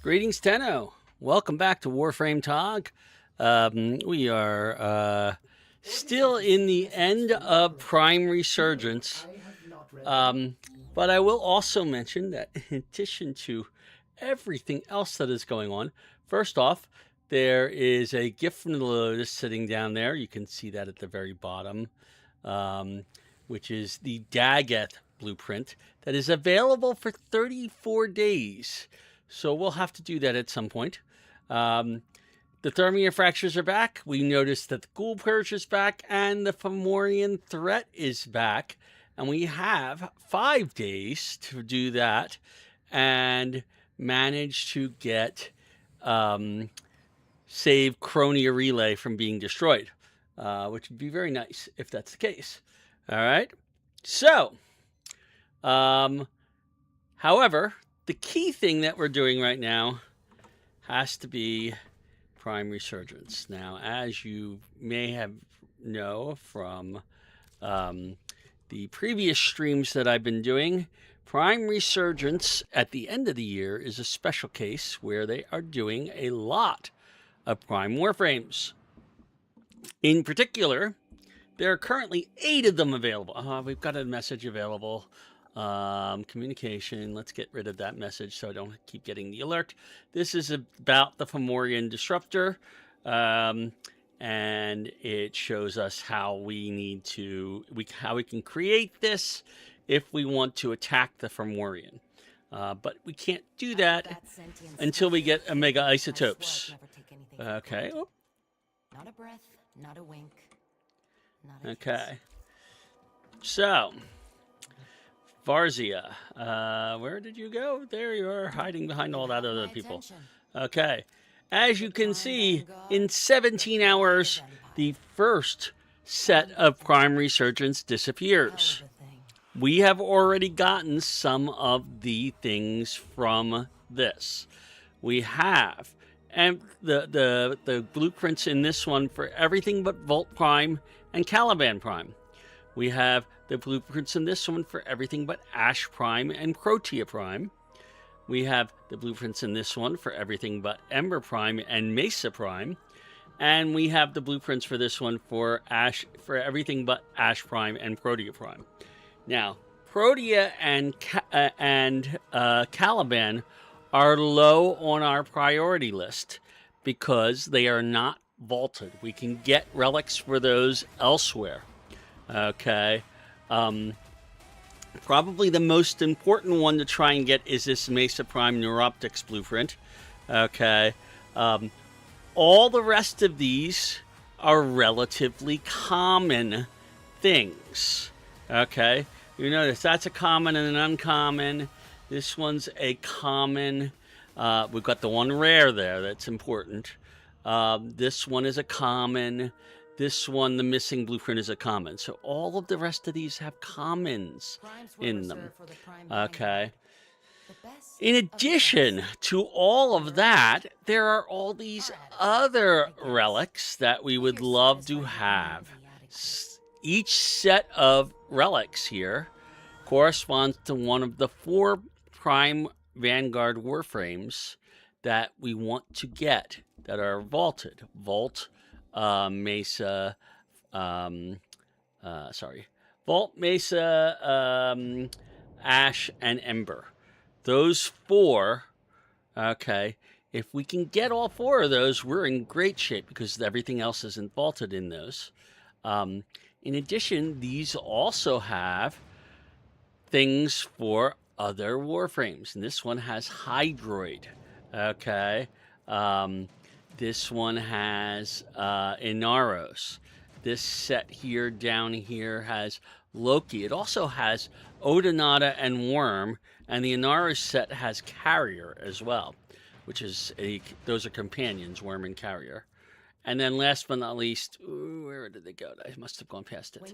Greetings, Tenno. Welcome back to Warframe TOG. We are still in the end of Prime Resurgence. But I will also mention that in addition to everything else that is going on, first off, there is a gift from the Lotus sitting down there. You can see that at the very bottom, which is the Daggett blueprint that is available for 34 days. So we'll have to do that at some point. The Thermia fractures are back. We noticed that the Ghoul Purge is back and the Fomorian threat is back. And we have 5 days to do that and manage to get save Chronia Relay from being destroyed, which would be very nice if that's the case. All right. So, however, the key thing that we're doing right now has to be Prime Resurgence. Now, as you may have know from the previous streams that I've been doing, Prime Resurgence at the end of the year is a special case where they are doing a lot of Prime Warframes. In particular, there are currently 8 of them available. We've got a message available. Communication. Let's get rid of that message so I don't keep getting the alert. This is about the Fomorian Disruptor. And it shows us how we need to, how we can create this if we want to attack the Fomorian. But we can't do that until we get Omega Isotopes. Okay. Oh. Not a breath, not a wink. Not a okay. So, Varzia, where did you go? There you are, hiding behind all that other people. Okay. As you can see, in 17 hours, the first set of Prime Resurgence disappears. We have already gotten some of the things from this. We have, and the blueprints in this one for everything but Volt Prime and Caliban Prime. We have the blueprints in this one for everything but Ash Prime and Protea Prime. We have the blueprints in this one for everything but Ember Prime and Mesa Prime. And we have the blueprints for this one for everything but Ash Prime and Protea Prime. Now, Protea and Caliban are low on our priority list because they are not vaulted. We can get relics for those elsewhere. Okay. Probably the most important one to try and get is this Mesa Prime Neuroptics blueprint. Okay. All the rest of these are relatively common things. Okay. You notice that's a common and an uncommon. This one's a common. We've got the one rare there that's important. This one is a common. This one, the missing blueprint, is a common. So all of the rest of these have commons in them. Okay. In addition to all of that, there are all these other relics that we would love to have. Each set of relics here corresponds to one of the 4 Prime Vanguard Warframes that we want to get that are vaulted. Vault, Mesa, Vault, Mesa, Ash, and Ember. Those 4, okay, if we can get all 4 of those, we're in great shape because everything else isn't vaulted in those. In addition, these also have things for other Warframes. And this one has Hydroid, okay. This one has Inaros. This set here, down here, has Loki. It also has Odinata and Worm, and the Inaros set has Carrier as well, which is those are companions, Worm and Carrier. And then last but not least, where did they go? I must have gone past it.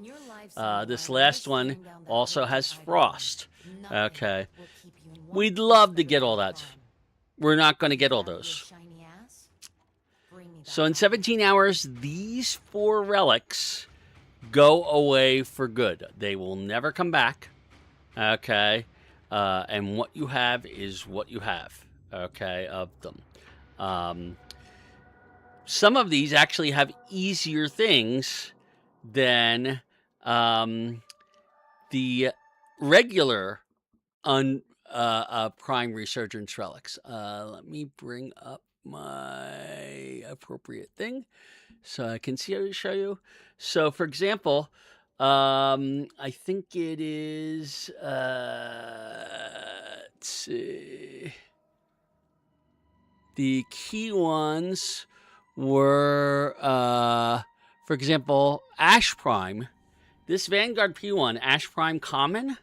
This last one also has Frost. Okay. We'd love to get all that. We're not going to get all those. So in 17 hours, these 4 relics go away for good. They will never come back. Okay. And what you have is what you have. okay, of them. Some of these actually have easier things than the regular prime resurgence relics. Let me bring up my appropriate thing so I can show you. So, for example, I think it is. Let's see. The key ones were, for example, Ash Prime. This Vanguard P1 Ash Prime Common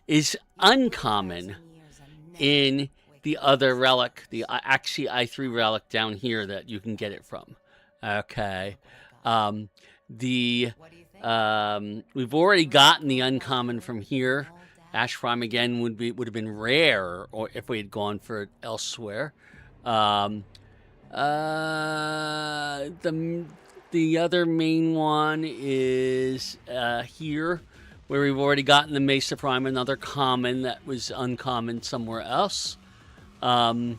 is uncommon in the other relic, the Axii I3 relic down here that you can get it from. Okay. We've already gotten the uncommon from here. Ash Prime again would have been rare, or if we had gone for it elsewhere. The other main one is here, where we've already gotten the Mesa Prime, another common that was uncommon somewhere else. Also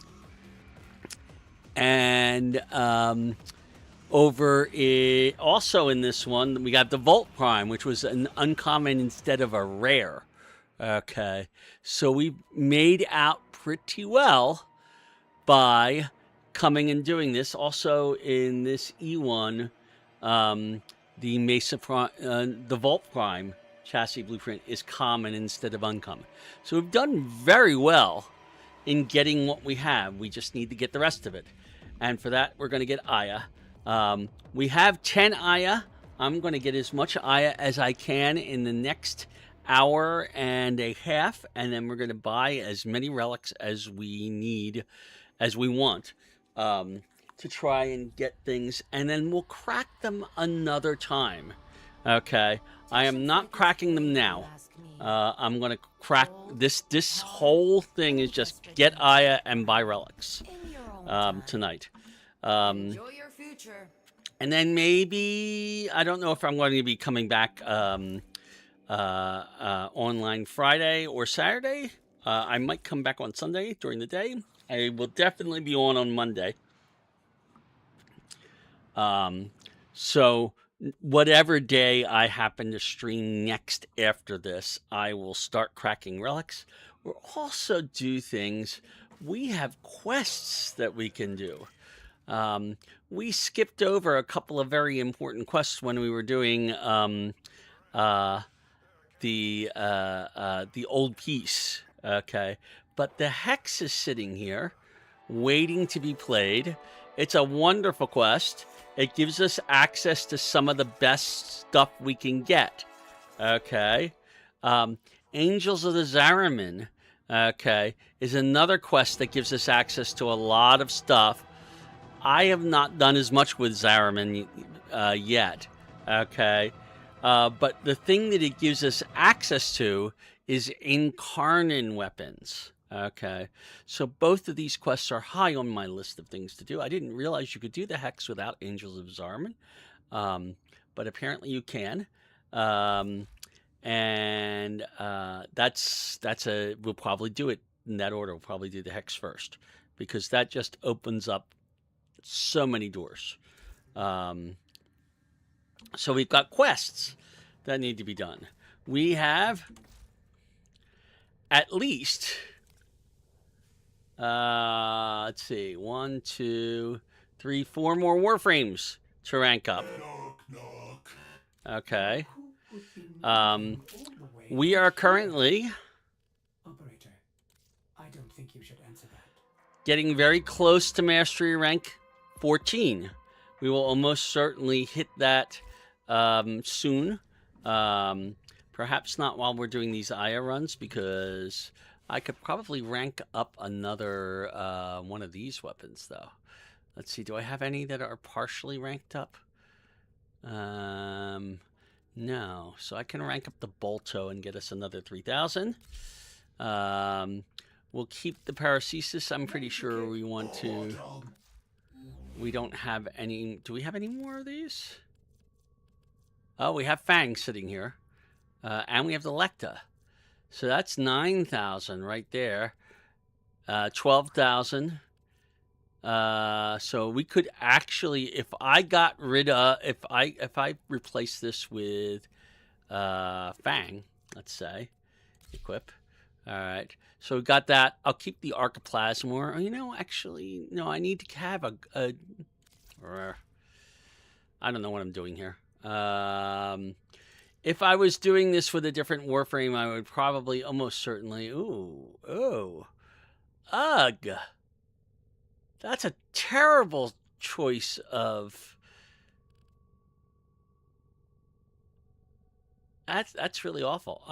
in this one, we got the Volt Prime, which was an uncommon instead of a rare. Okay, so we made out pretty well by coming and doing this. Also in this E1, the Mesa Prime, the Volt Prime chassis blueprint is common instead of uncommon. So we've done very well in getting what we have. We just need to get the rest of it. And for that, we're going to get Aya. We have 10 Aya. I'm going to get as much Aya as I can in the next hour and a half. And then we're going to buy as many relics as we need, as we want, to try and get things. And then we'll crack them another time. Okay. I am not cracking them now. I'm going to crack this whole thing is just get Aya and buy relics tonight. Enjoy your future. And then maybe, I don't know if I'm going to be coming back online Friday or Saturday. I might come back on Sunday during the day. I will definitely be on Monday. So whatever day I happen to stream next after this, I will start cracking relics. We'll also do things. We have quests that we can do. We skipped over a couple of very important quests when we were doing the old piece. Okay, but the Hex is sitting here, waiting to be played. It's a wonderful quest. It gives us access to some of the best stuff we can get. Okay. Angels of the Zariman, okay, is another quest that gives us access to a lot of stuff. I have not done as much with Zariman yet. Okay. But the thing that it gives us access to is Incarnan weapons. Okay, so both of these quests are high on my list of things to do. I didn't realize you could do the Hex without Angels of Zariman, but apparently you can. We'll probably do it in that order. We'll probably do the Hex first, because that just opens up so many doors. So we've got quests that need to be done. We have at least... let's see, 1, 2, 3, 4 more Warframes to rank up. Okay. We are currently Operator, I don't think you should answer that. Getting very close to mastery rank 14. We will almost certainly hit that soon. Perhaps not while we're doing these Aya runs, because I could probably rank up another one of these weapons, though. Let's see. Do I have any that are partially ranked up? No. So I can rank up the Bolto and get us another 3,000. We'll keep the Paracesis. I'm pretty sure we want to... We don't have any... Do we have any more of these? Oh, we have Fang sitting here. And we have the Lecta. So that's 9,000 right there. 12,000. So we could actually, if I got rid of, if I replace this with Fang, let's say, equip. All right. So we got that. I'll keep the Archoplasm. Or, you know, actually, no, I need to have a I don't know what I'm doing here. If I was doing this with a different Warframe, I would probably almost certainly. Ugh. That's a terrible choice of. That's really awful.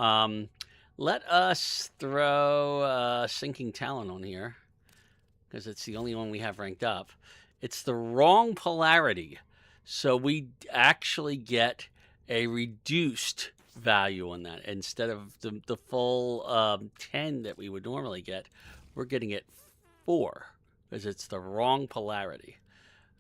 Let us throw Sinking Talon on here because it's the only one we have ranked up. It's the wrong polarity, so we actually get a reduced value on that instead of the full 10 that we would normally get. We're getting it 4 because it's the wrong polarity.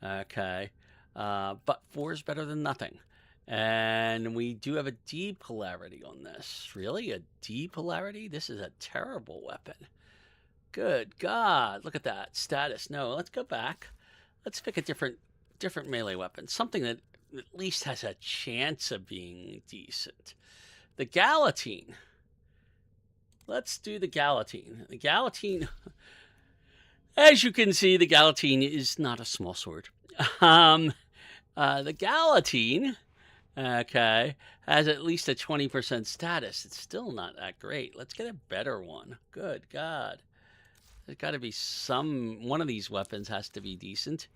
Okay, but 4 is better than nothing. And we do have a D polarity on this. Really? A D polarity? This is a terrible weapon. Good God. Look at that. Status. No, let's go back. Let's pick a different melee weapon. Something that at least has a chance of being decent. The Galatine. Let's do the Galatine. The Galatine, as you can see, the Galatine is not a small sword. The Galatine, okay, has at least a 20% status. It's still not that great. Let's get a better one. Good God. There's got to be one of these weapons has to be decent.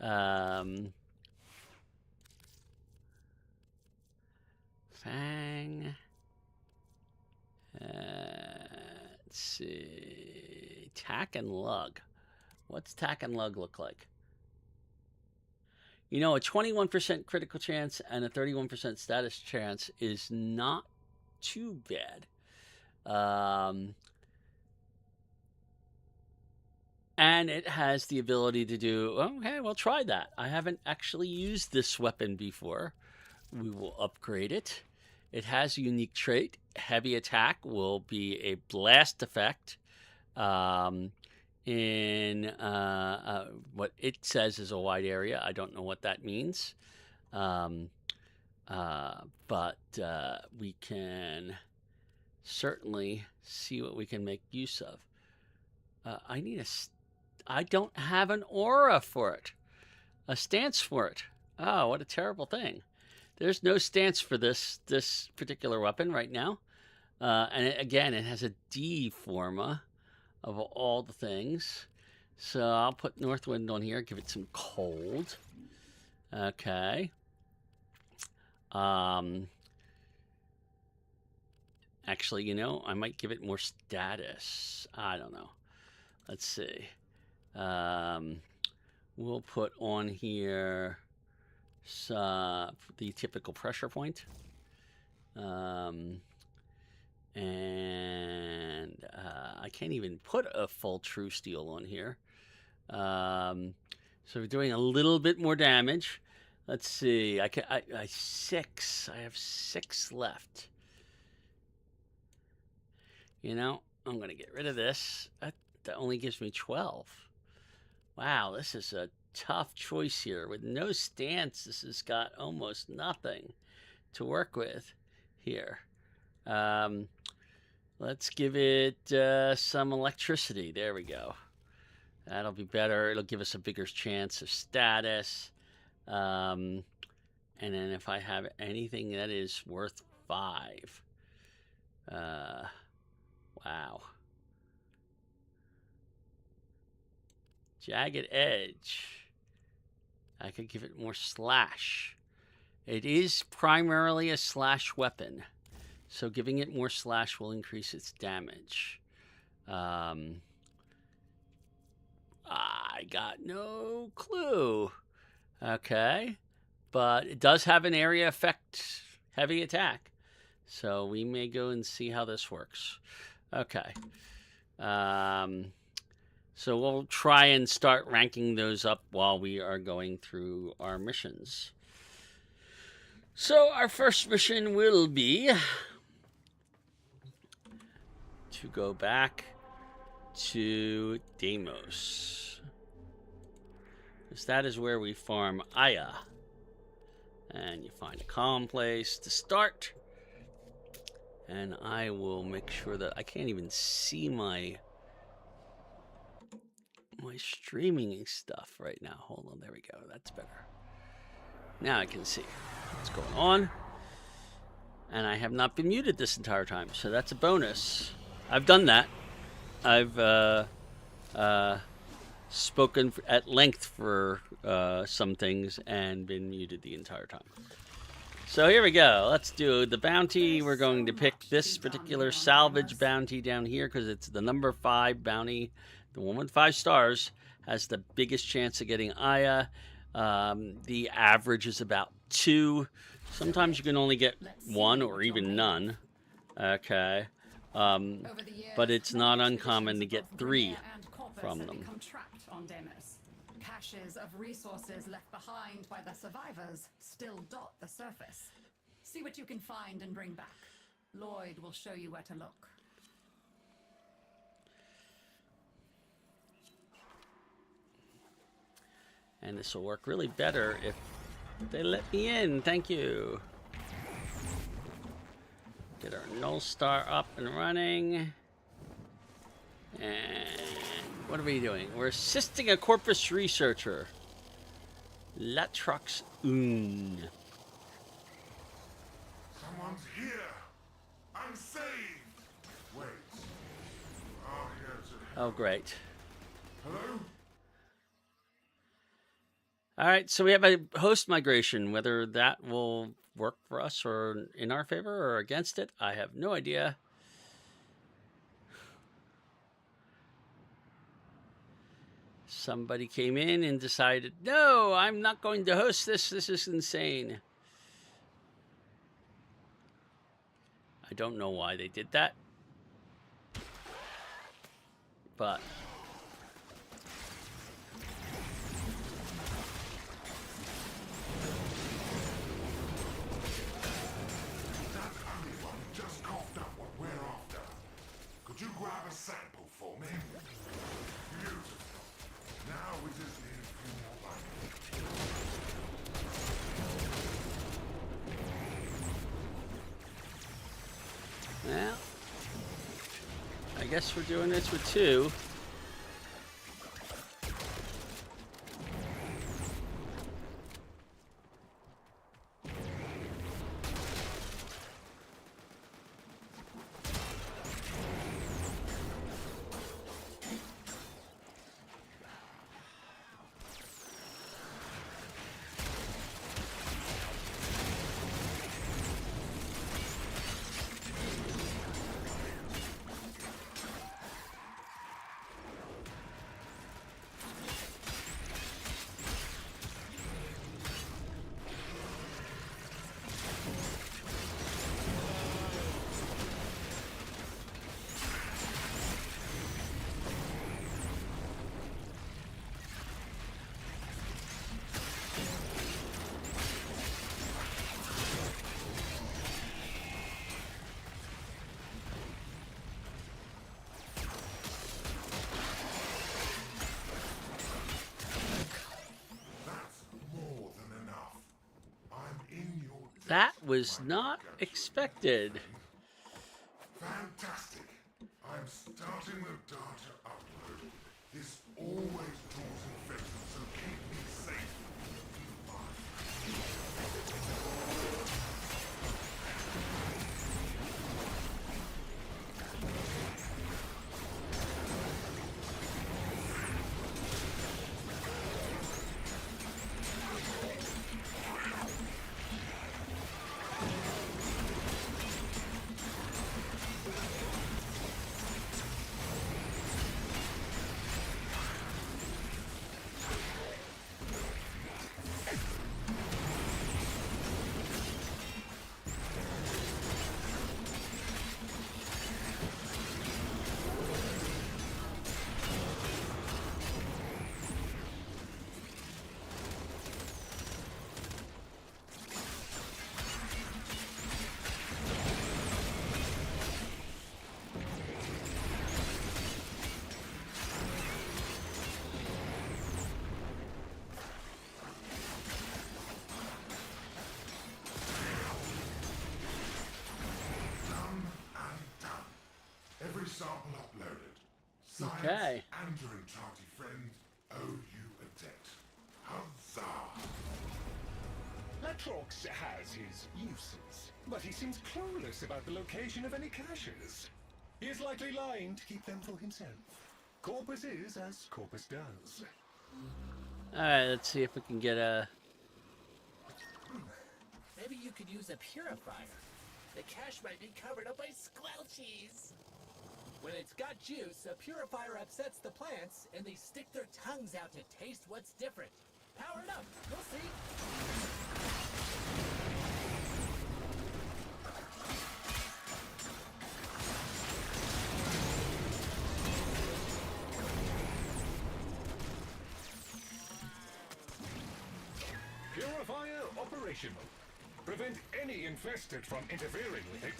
Fang. Let's see. Tack and Lug. What's Tack and Lug look like? You know, a 21% critical chance and a 31% status chance is not too bad. And it has the ability to do, okay, we'll try that. I haven't actually used this weapon before. We will upgrade it. It has a unique trait. Heavy attack will be a blast effect. In what it says is a wide area. I don't know what that means. But we can certainly see what we can make use of. I don't have an aura for it. A stance for it. Oh, what a terrible thing. There's no stance for this particular weapon right now. And it has a D forma of all the things. So I'll put Northwind on here, give it some cold. Okay. Actually, you know, I might give it more status. I don't know. Let's see. We'll put on here the typical pressure point. And I can't even put a full true steel on here. So we're doing a little bit more damage. Let's see. I have 6 left. You know, I'm gonna get rid of this. That only gives me 12. Wow, this is a tough choice here. With no stance, this has got almost nothing to work with here. Let's give it some electricity. There we go. That'll be better. It'll give us a bigger chance of status. And then if I have anything that is worth 5. Wow. Jagged Edge. I could give it more slash. It is primarily a slash weapon. So giving it more slash will increase its damage. I got no clue. Okay. But it does have an area effect heavy attack. So we may go and see how this works. Okay. So we'll try and start ranking those up while we are going through our missions. So our first mission will be to go back to Deimos. Because that is where we farm Aya. And you find a calm place to start. And I will make sure that I can't even see my streaming stuff right now. Hold on, there we go. That's better. Now I can see what's going on. And I have not been muted this entire time, so that's a bonus. I've done that. I've spoken at length for some things and been muted the entire time. So here we go. Let's do the bounty. We're going to pick this particular salvage bounty down here because it's the number 5 bounty. The one with 5 stars has the biggest chance of getting Aya. The average is about 2. Sometimes you can only get 1 or even none. Okay. But it's not uncommon to get 3 from them. Caches of resources left behind by the survivors still dot the surface. See what you can find and bring back. Lloyd will show you where to look. And this will work really better if they let me in. Thank you. Get our Null Star up and running. And what are we doing? We're assisting a corpus researcher. Latrox Un. Someone's here. I'm saved. Wait. Are here to Oh, great. Hello? All right, so we have a host migration. Whether that will work for us or in our favor or against it, I have no idea. Somebody came in and decided, no, I'm not going to host this. This is insane. I don't know why they did that. But That anyone just coughed up what we're after. Could you grab a sample for me? Beautiful. Now we just need a few more lines. well, I guess we're doing this with 2. That was not expected. Fantastic. I'm starting the data upload. This always draws infections, so keep me safe. Every sample uploaded. Science Okay. and your enchanted friend owe you a debt. Huzzah! Latrox has his uses, but he seems clueless about the location of any caches. He is likely lying to keep them for himself. Corpus is as Corpus does. Alright, let's see if we can get a... Maybe you could use a purifier. The cache might be covered up by squelchies. When it's got juice, a purifier upsets the plants, and they stick their tongues out to taste what's different. Power it up. You'll see. Purifier operational. Prevent any infested from interfering with it.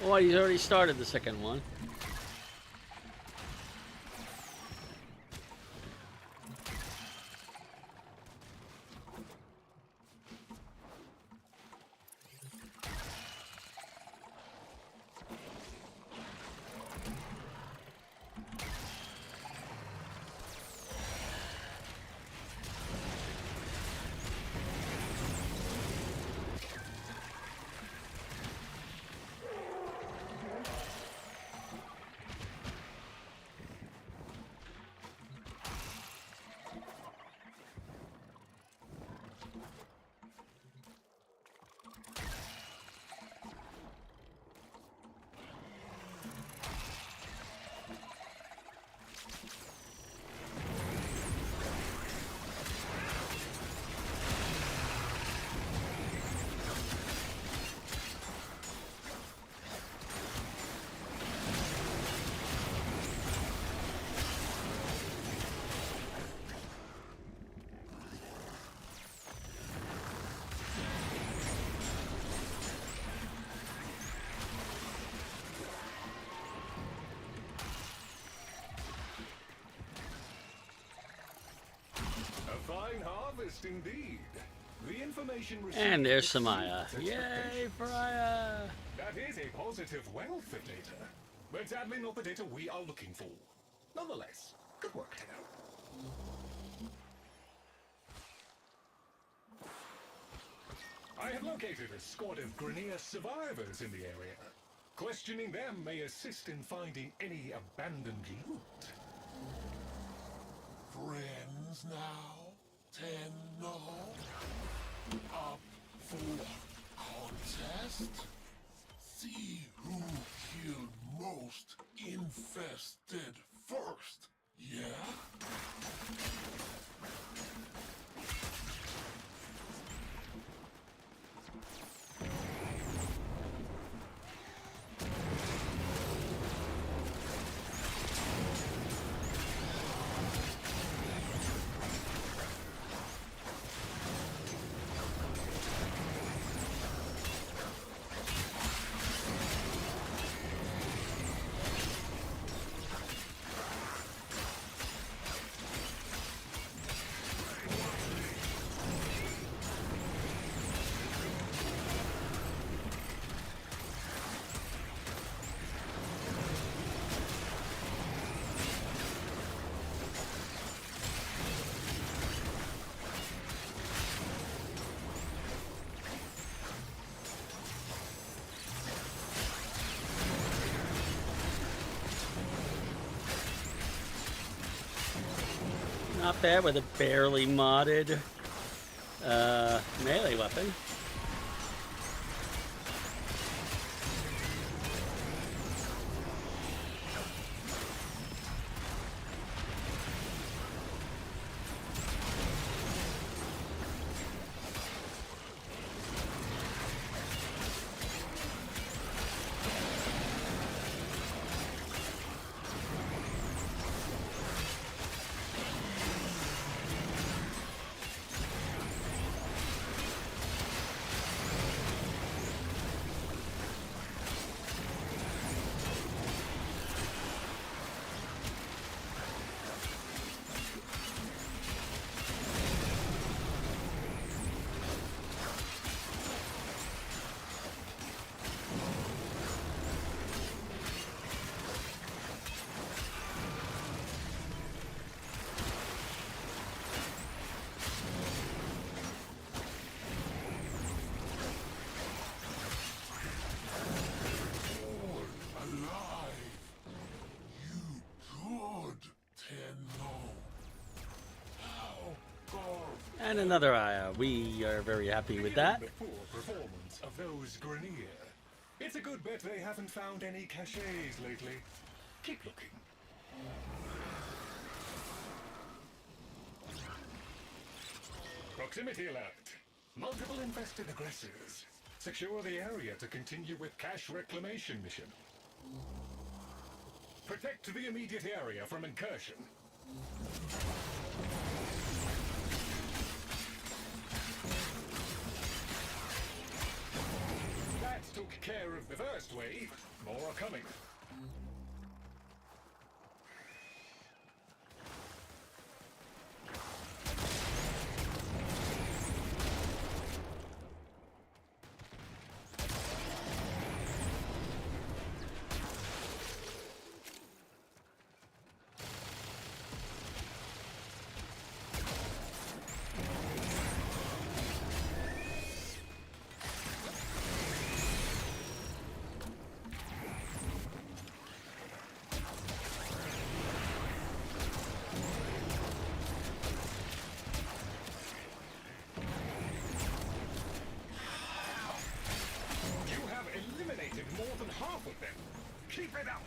Oh, he's already started the second one. A fine harvest indeed. The information received And there's exceeds Samaya. Yay, expectations. Pariah! That is a positive wealth of data, but sadly not the data we are looking for. Nonetheless, good work, Tenno. I have located a squad of Grenier survivors in the area. Questioning them may assist in finding any abandoned loot. Friends now? Tenno? Up for contest? See who killed most infested first, yeah? Not bad with a barely modded melee weapon. And another eye. We are very happy with that. The poor performance of those Grenier. It's a good bet they haven't found any caches lately. Keep looking. Proximity alert. Multiple infested aggressors. Secure the area to continue with cache reclamation mission. Protect the immediate area from incursion. That took care of the first wave. More are coming. More than half of them. Keep it up!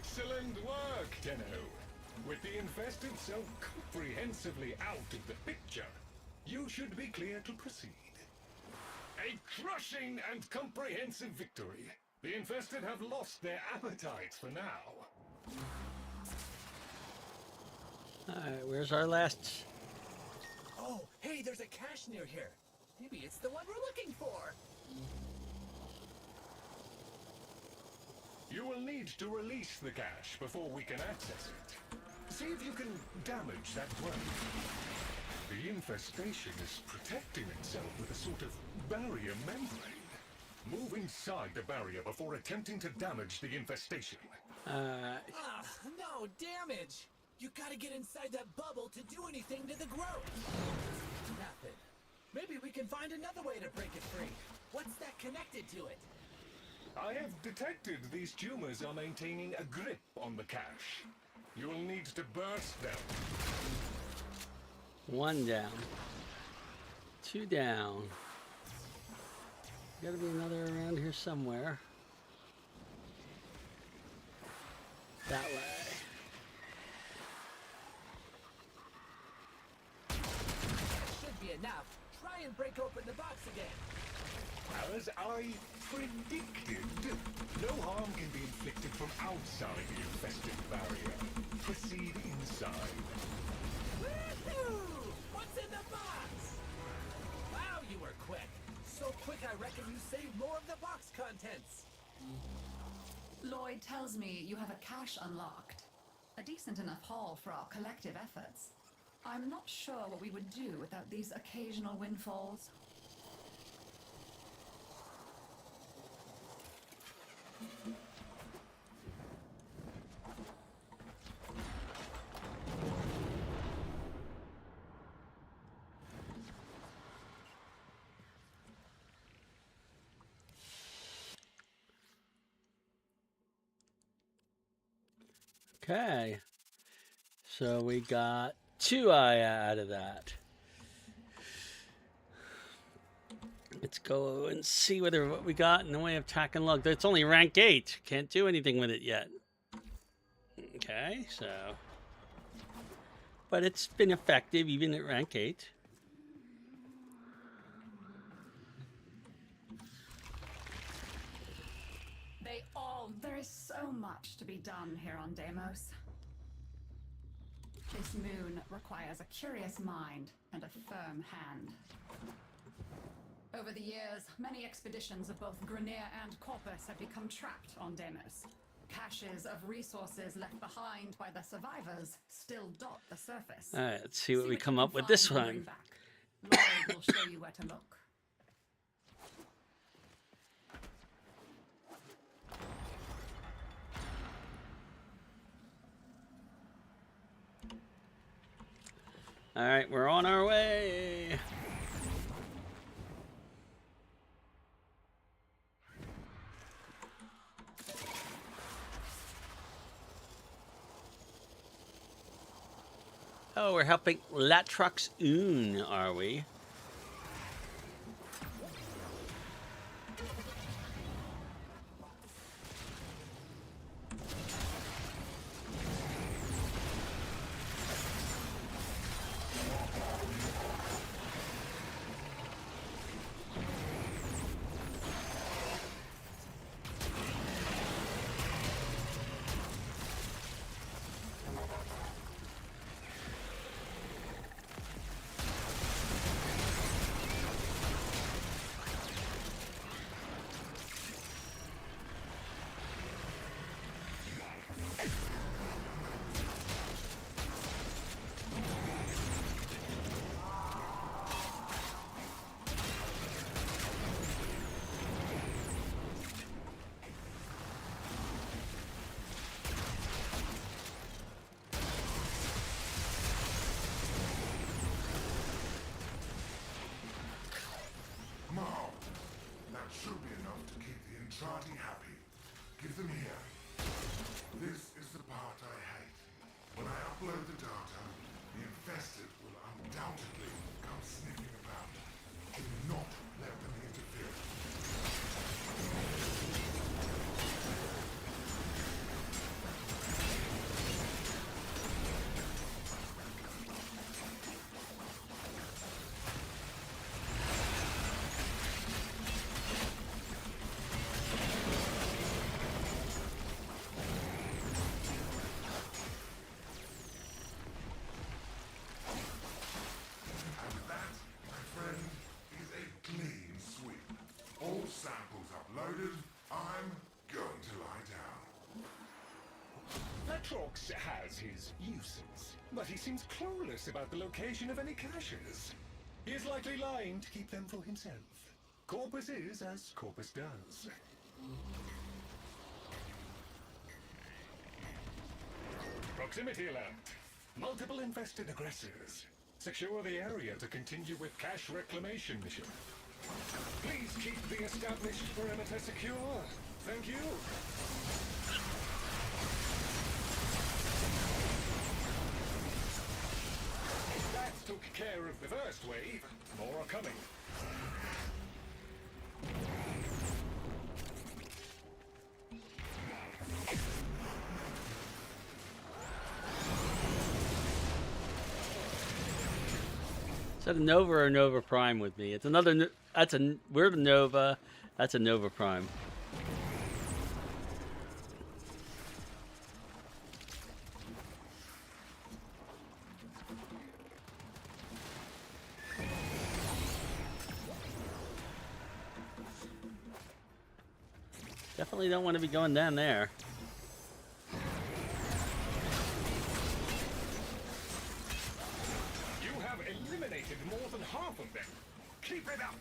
Excellent work, Tenno. With the infested so comprehensively out of the picture, you should be clear to proceed. A crushing and comprehensive victory. The infested have lost their appetites for now. Alright, where's our last? Oh, hey, there's a cache near here. Maybe it's the one we're looking for. You will need to release the cache before we can access it. See if you can damage that worm. The infestation is protecting itself with a sort of barrier membrane. Move inside the barrier before attempting to damage the infestation. No damage! You gotta get inside that bubble to do anything to the growth. Nothing. Maybe we can find another way to break it free. What's that connected to it? I have detected these tumors are maintaining a grip on the cache. You will need to burst them. 1 down. 2 down. Gotta be another around here somewhere. That way. Should be enough. Try and break open the box again. As I predicted, no harm can be inflicted from outside the infested barrier. Proceed inside. Woohoo! What's in the box? Wow, you were quick. So quick I reckon you saved more of the box contents. Lloyd tells me you have a cache unlocked. A decent enough haul for our collective efforts. I'm not sure what we would do without these occasional windfalls. Okay. So we got 2 out of that. Let's go and see what we got in the way of tack and lug. It's only rank 8. Can't do anything with it yet. Okay, so. But it's been effective even at rank 8. There is so much to be done here on Deimos. This moon requires a curious mind and a firm hand. Over the years, many expeditions of both Grineer and Corpus have become trapped on Deimos. Caches of resources left behind by the survivors still dot the surface. All right, let's see what we you come can up with find this and bring one. back. Lloyd will show you where to look. All right, we're on our way. Oh, we're helping Latrox Un, are we? Mom, that should be enough to keep the Intrati happy. Give them here. This is the part I hate. When I upload the data, the infested will undoubtedly come sniffing about. Do not let them interfere. And that, my friend, is a clean sweep. All samples uploaded, I'm going to lie down. Latrox has his uses, but he seems clueless about the location of any caches. He is likely lying to keep them for himself. Corpus is as Corpus does. Proximity alert. Multiple infested aggressors. Secure the area to continue with cache reclamation mission. Please keep the established perimeter secure. Thank you. That took care of the first wave. More are coming. Is that a Nova or Nova Prime with me? It's another. We're the Nova. That's a Nova Prime. Definitely don't want to be going down there. You have eliminated more than half of them. Keep it up.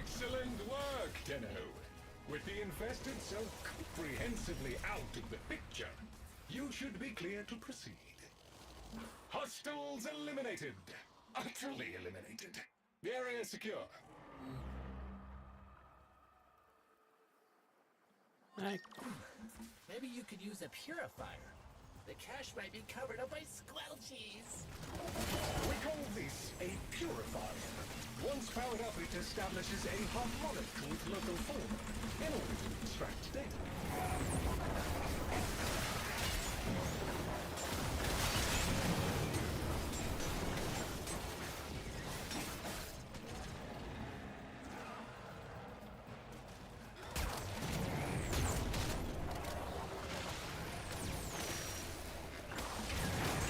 Excellent work, Tenno. With the infested so comprehensively out of the picture, you should be clear to proceed. Hostiles eliminated. Utterly eliminated. The area is secure. Alright. Maybe you could use a purifier. The cache might be covered up by squelchies. We call this a purifier. Once powered up, it establishes a harmonic with local fauna in order to extract data.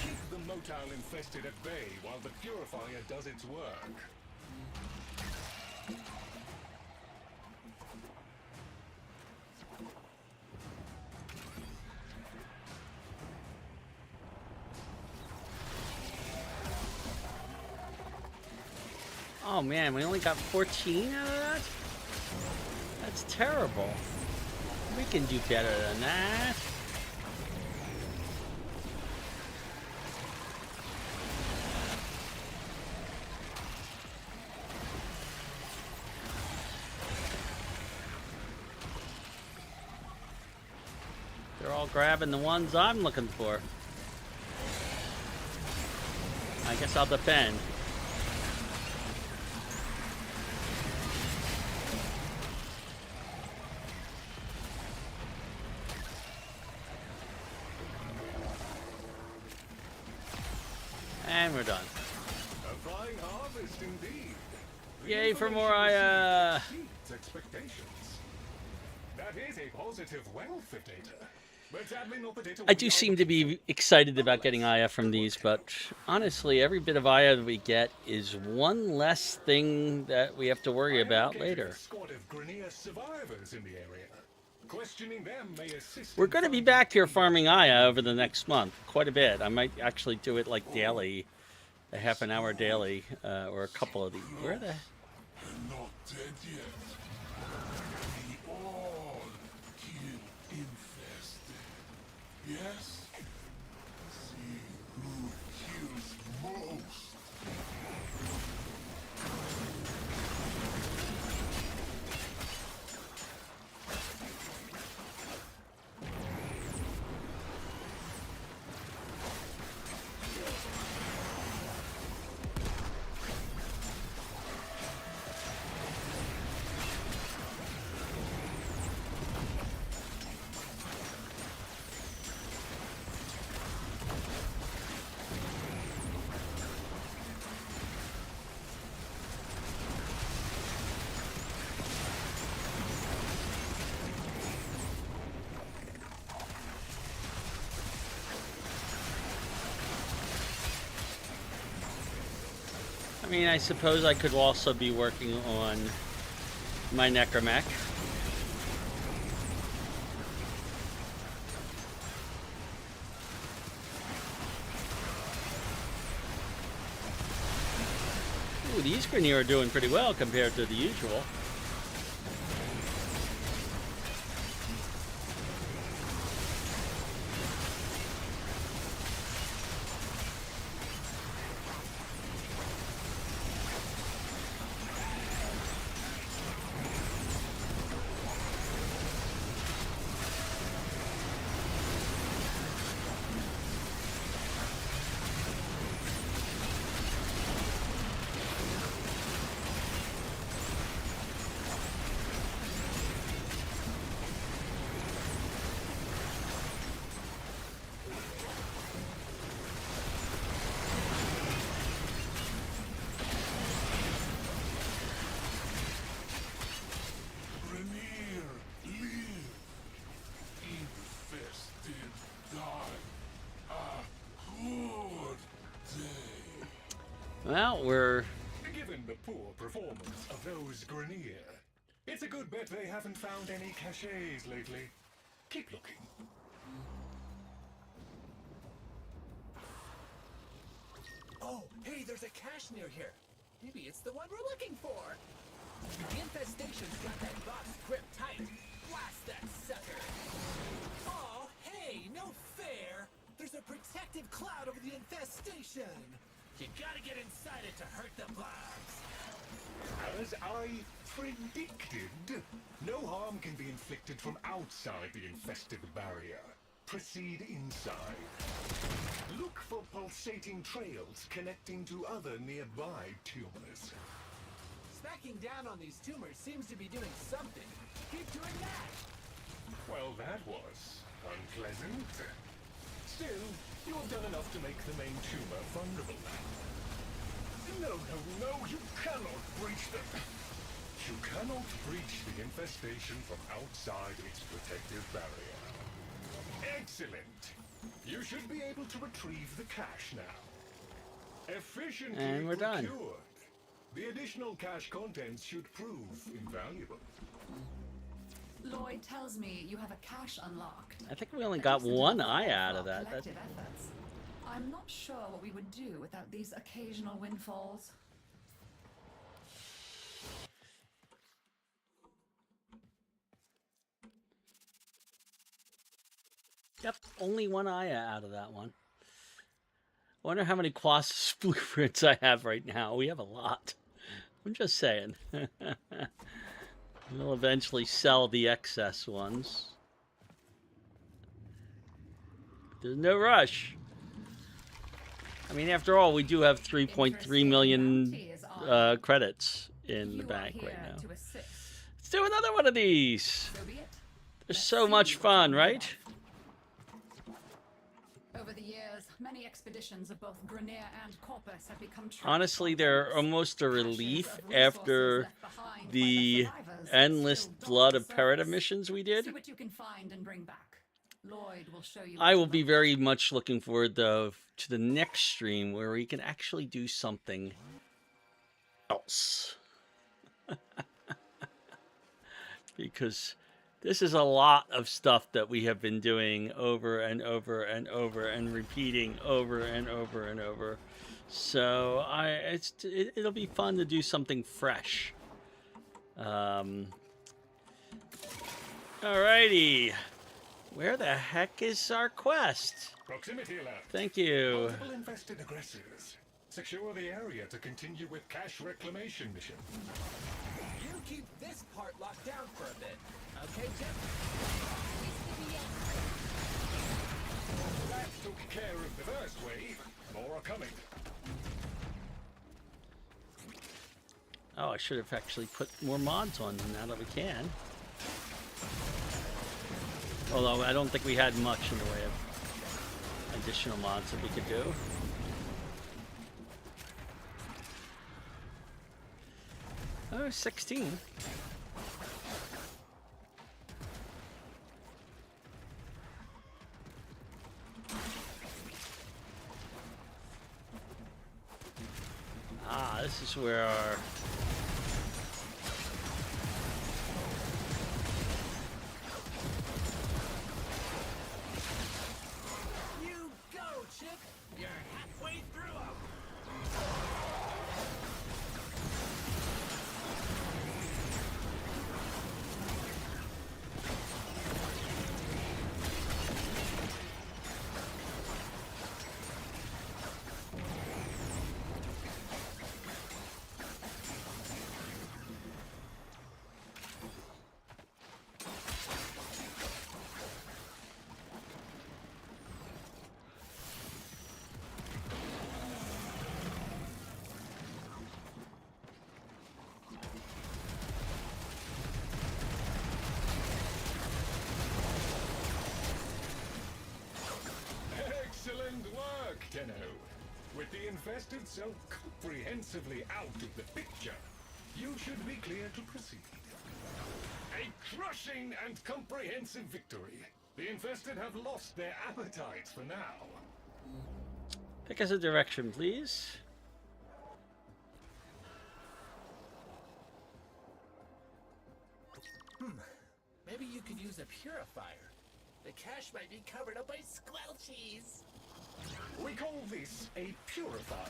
Keep the motile infested at bay while the purifier does its work. Oh man, we only got 14 out of that? That's terrible. We can do better than that. They're all grabbing the ones I'm looking for. I guess I'll defend. And we're done. A fine harvest indeed. The Yay for more information exceeds expectations. That is a positive welfare data. But sadly not the data I we do are seem to be excited about getting IF from these, but honestly, every bit of IF that we get is one less thing that we have to worry about located later. a squad of Grenier survivors in the area. Questioning them may assist We're in going to be finding back here key farming Aya over the next month, quite a bit. I might actually do it like daily, a half an hour daily, or a couple of these. Where the? You're not dead yet. We all kill infested. Yes? See who kills most. I mean, I suppose I could also be working on my Necromech. Ooh, these Grenier are doing pretty well compared to the usual. Grenier, live. Infested, die. A good day. Well, we're... Given the poor performance of those Grenier, it's a good bet they haven't found any caches lately. Keep looking. Oh, hey, there's a cache near here. Maybe it's the one we're looking for. The infestation's got that box gripped tight. Blast that sucker. Oh, hey, no fair. There's a protective cloud over the infestation. You gotta get inside it to hurt the blobs. As I predicted. No harm can be inflicted from outside the infested barrier. Proceed inside. Look for pulsating trails connecting to other nearby tumors. Smacking down on these tumors seems to be doing something. Keep doing that! Well, that was unpleasant. Still, you've done enough to make the main tumor vulnerable now. No, you cannot breach the... You cannot breach the infestation from outside its protective barrier. Excellent. You should be able to retrieve the cache now. Efficiently And we're done. procured. The additional cache contents should prove invaluable. Lloyd tells me you have a cache unlocked. I think we only got one eye out of that. Collective efforts. I'm not sure what we would do without these occasional windfalls. Yep, only one eye out of that one. I wonder how many Colossus blueprints I have right now. We have a lot. I'm just saying. We'll eventually sell the excess ones. There's no rush. I mean, after all, we do have 3.3 million credits in the bank right now. Let's do another one of these. They're so much fun, right? Over the years, many expeditions of both Grenier and Corpus have become Honestly, they're almost a relief after the endless blood of Parada missions we did. See what you can find and bring back. Lloyd will show you. I will be very much looking forward, though, to the next stream where we can actually do something else. Because this is a lot of stuff that we have been doing over and over and over and repeating over and over and over. So it'll be fun to do something fresh. Alrighty. Where the heck is our quest? Proximity lab. Thank you. Multiple infested aggressors. Secure the area to continue with cache reclamation mission. You keep this part locked down for a bit. Okay, Jeff? That took care of the first wave. More are coming. Oh, I should have actually put more mods on now that we can. Although I don't think we had much in the way of additional mods that we could do. Oh, 16. Ah, this is where our... You go, Chip! You're halfway through 'em! Excellent work, Tenno. With the infested so comprehensively out of the picture, you should be clear to proceed. A crushing and comprehensive victory. The infested have lost their appetites for now. Pick us a direction, please. Maybe you could use a purifier. The cache might be covered up by squelchies. We call this a purifier.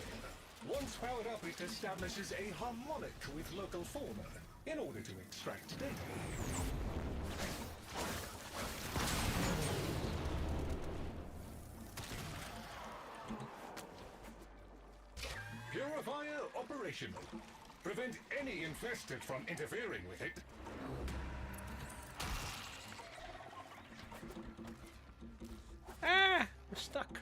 Once powered up, it establishes a harmonic with local fauna in order to extract data. Purifier operational. Prevent any infested from interfering with it. Ah, we're stuck.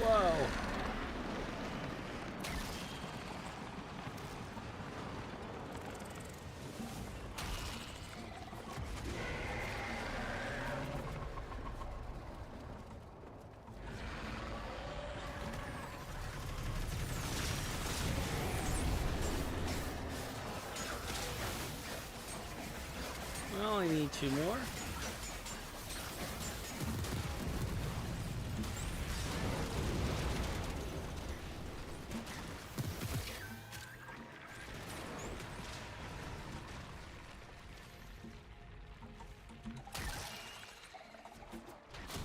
Whoa. Well, I need 2 more.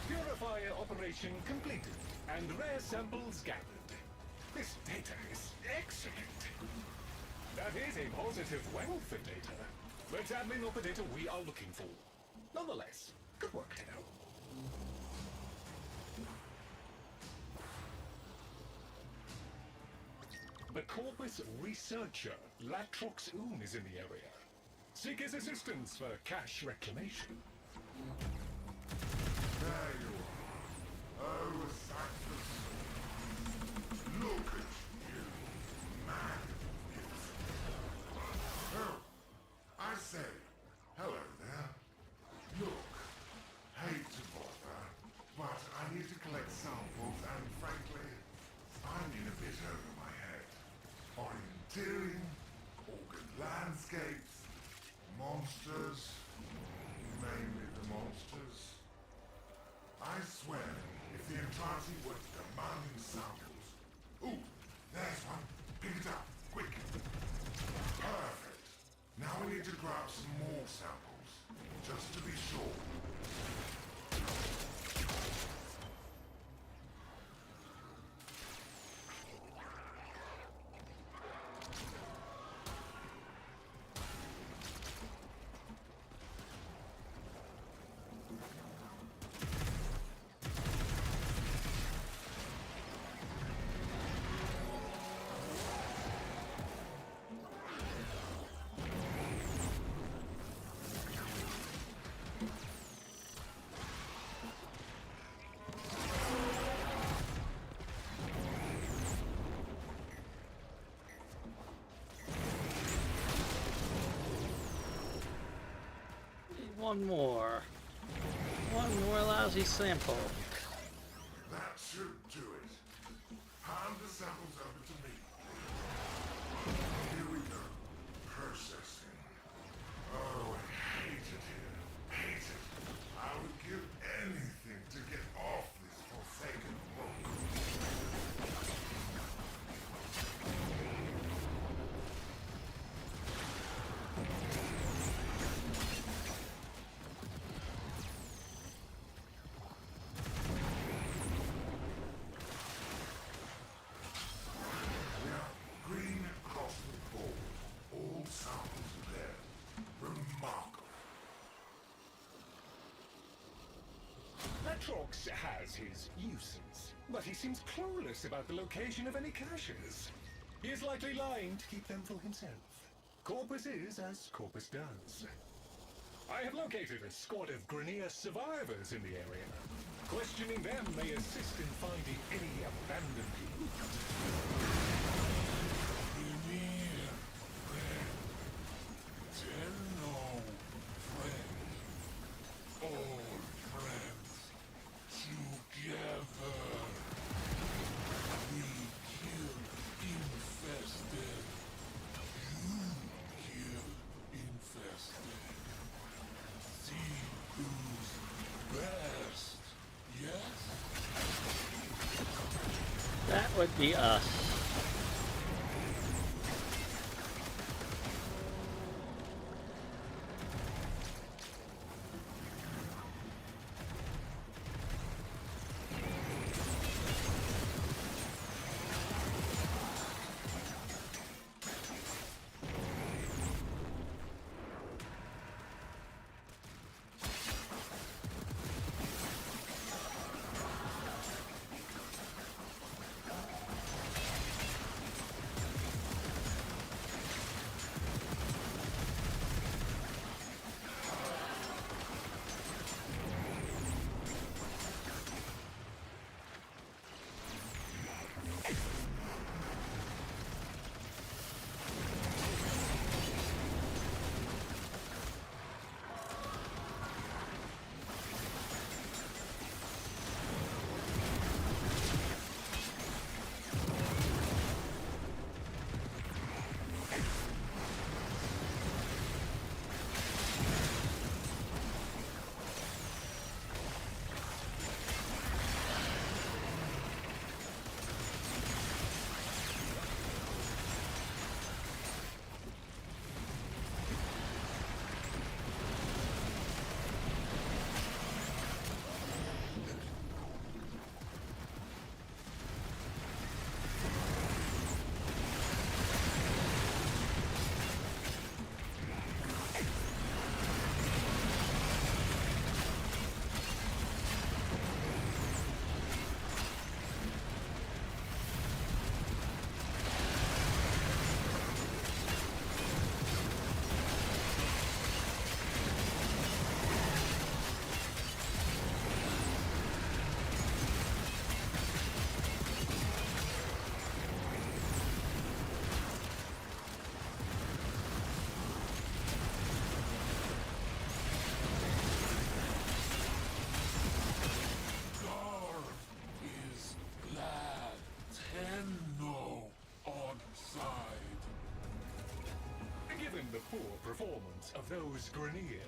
Purifier operation completed, and rare samples gathered. This data is excellent. That is a positive wealth of data. Let's admin not the data we are looking for. Nonetheless, good work, Tino. The Corpus researcher, Latrox Oon, is in the area. Seek his assistance for cache reclamation. There you are. Oh, Sanctus. Look at you. Magnificent. Oh, I say, hello there. Look, hate to bother, but I need to collect samples and frankly, I'm in a bit over my head. Orienteering, organ landscapes, monsters, mainly the monsters. I swear, if the Entrati were demanding samples... Ooh, there's one. Pick it up, quick. Perfect. Now we need to grab some more samples, just to be sure. One more. One more lousy sample. That should do it. Hand the samples over to me. Here we go. Processing. Oh, I hate it here. Hate it. I would give anything to get off this forsaken boat. Latrox has his uses, but he seems clueless about the location of any caches. He is likely lying to keep them for himself. Corpus is as Corpus does. I have located a squad of Grenier survivors in the area. Questioning them may assist in finding any abandoned loot. Grenier. would be us. Performance of those Grenier.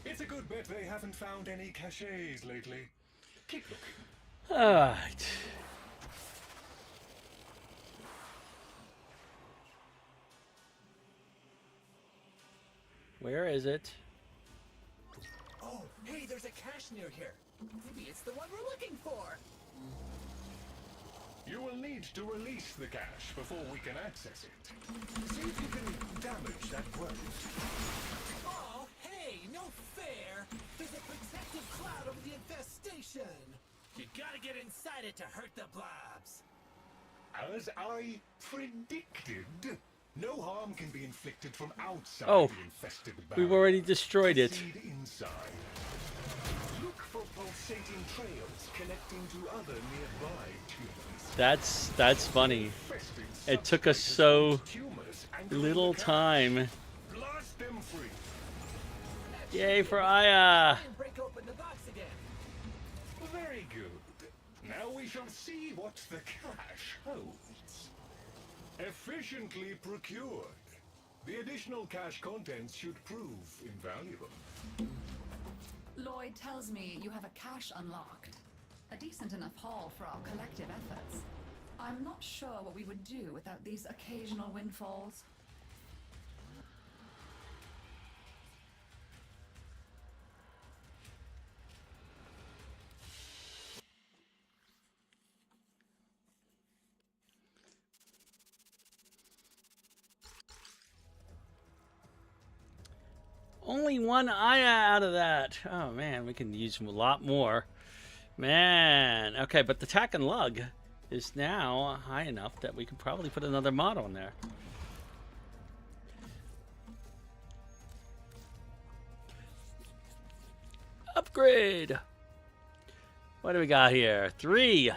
It's a good bet they haven't found any caches lately. Keep looking. Alright. Where is it? Oh, hey, there's a cache near here. Maybe it's the one we're looking for. You will need to release the cache before we can access it. See if you can damage that worm. Oh, hey, no fair. There's a protective cloud over the infestation. You gotta get inside it to hurt the blobs. As I predicted, no harm can be inflicted from outside Oh, the infested we've barrier. already destroyed it. Proceed inside. Look for pulsating trails connecting to other nearby tumors. That's funny. Infested It took us so tumors and little time. blast them free. Yay for Aya! And break open the box again. Very good. Now we shall see what the cache holds. Efficiently procured. The additional cache contents should prove invaluable. Lloyd tells me you have a cache unlocked. A decent enough haul for our collective efforts. I'm not sure what we would do without these occasional windfalls. Only one Aya out of that. Oh man, we can use a lot more. Man, okay, but the tack and lug is now high enough that we could probably put another mod on there. Upgrade. What do we got here? 3.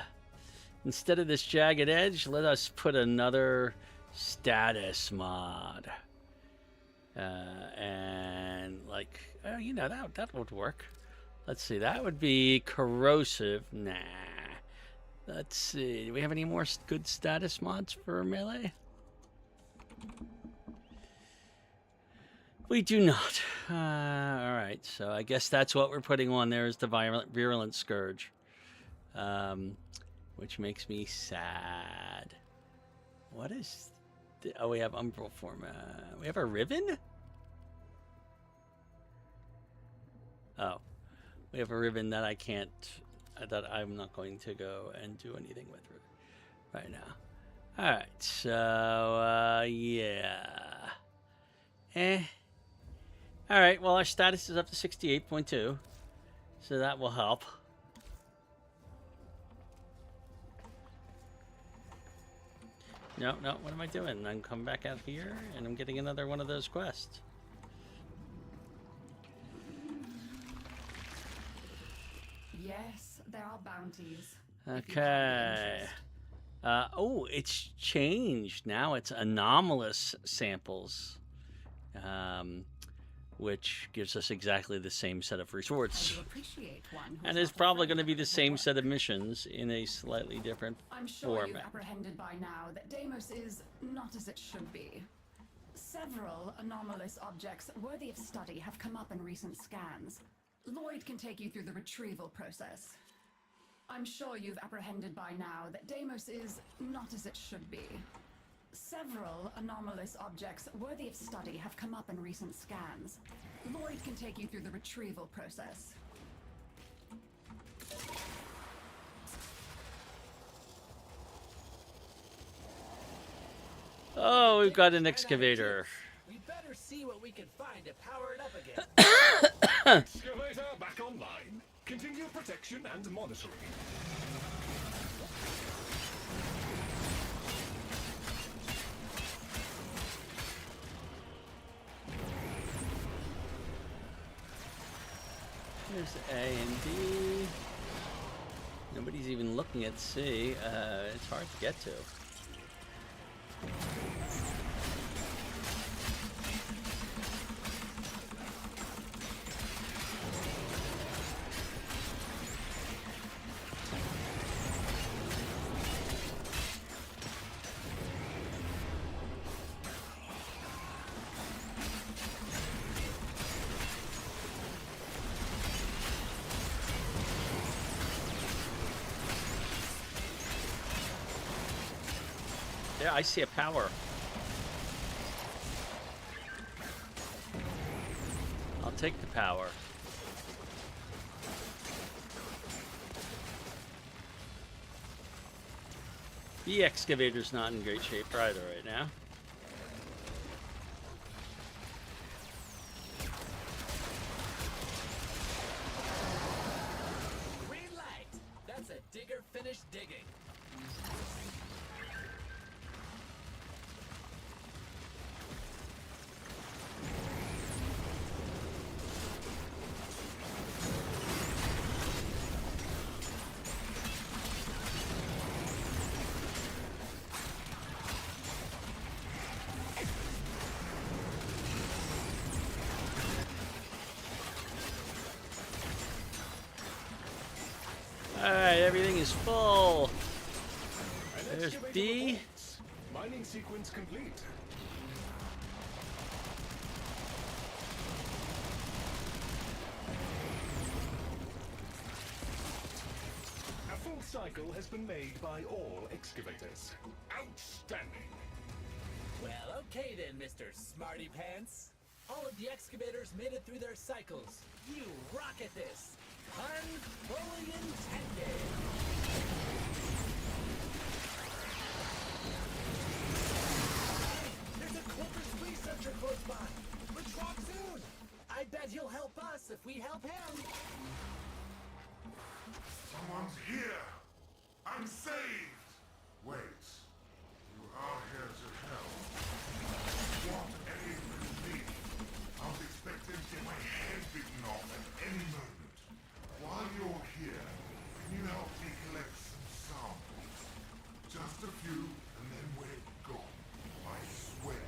Instead of this jagged edge, let us put another status mod. And like, oh, you know, that would work. Let's see, that would be corrosive. Nah. Let's see, do we have any more good status mods for melee? We do not. Alright, so I guess that's what we're putting on there is the virulent scourge. which makes me sad. What is... Oh, we have umbral form. We have a ribbon? Oh. We have a ribbon that I can't... that I'm not going to go and do anything with right now. Alright, so, yeah. Alright, well, our status is up to 68.2. So that will help. No, what am I doing? I'm coming back out here, and I'm getting another one of those quests. Yes, there are bounties. Okay. Oh, it's changed. Now it's anomalous samples, which gives us exactly the same set of resorts. And it's probably going to be the same set of missions in a slightly different I'm sure you've format. apprehended by now that Deimos is not as it should be. Several anomalous objects worthy of study have come up in recent scans. Lloyd can take you through the retrieval process. I'm sure you've apprehended by now that Deimos is not as it should be. Several anomalous objects worthy of study have come up in recent scans. Lloyd can take you through the retrieval process. Oh, we've got an excavator. We better see what we can find to power it up again. Excavator back online. Continue protection and monitoring. There's A and B. Nobody's even looking at C. It's hard to get to. There, I see a power. I'll take the power. The excavator's not in great shape either right now. Green light. That's a digger finished digging. Alright, everything is full. An There's excavator B. reports. Mining sequence complete. A full cycle has been made by all excavators. Outstanding. Well, okay then, Mr. Smarty Pants. All of the excavators made it through their cycles. You rock at this. Pun fully intended. There's a corpus researcher close by. Retrog soon. I bet he'll help us if we help him. Someone's here! I'm saved! Wait. You are here to help. What aid could it be? I was expecting to get my head bitten off at any moment. While you're here, can you help me collect some samples? Just a few, and then we're gone. I swear.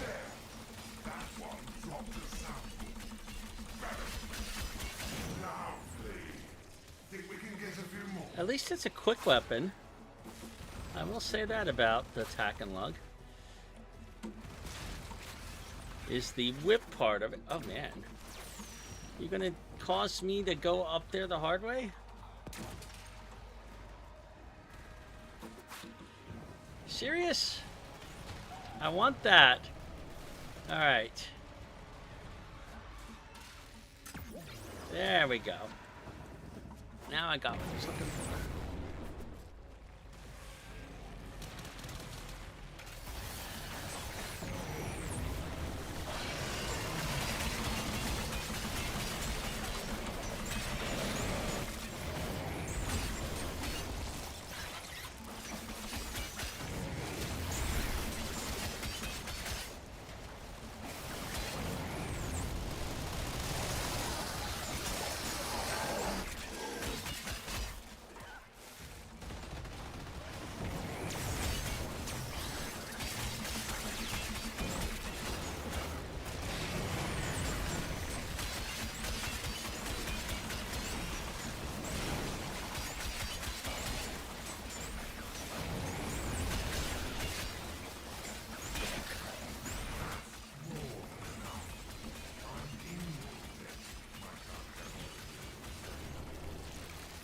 There! That one dropped a sample. Grab it! Lovely. Think we can get a few more? At least it's a quick weapon. I will say that about the attack and lug. Is the whip part of it. Oh man. You're gonna cause me to go up there the hard way? serious? I want that. All right. There we go. Now I got what I was looking for.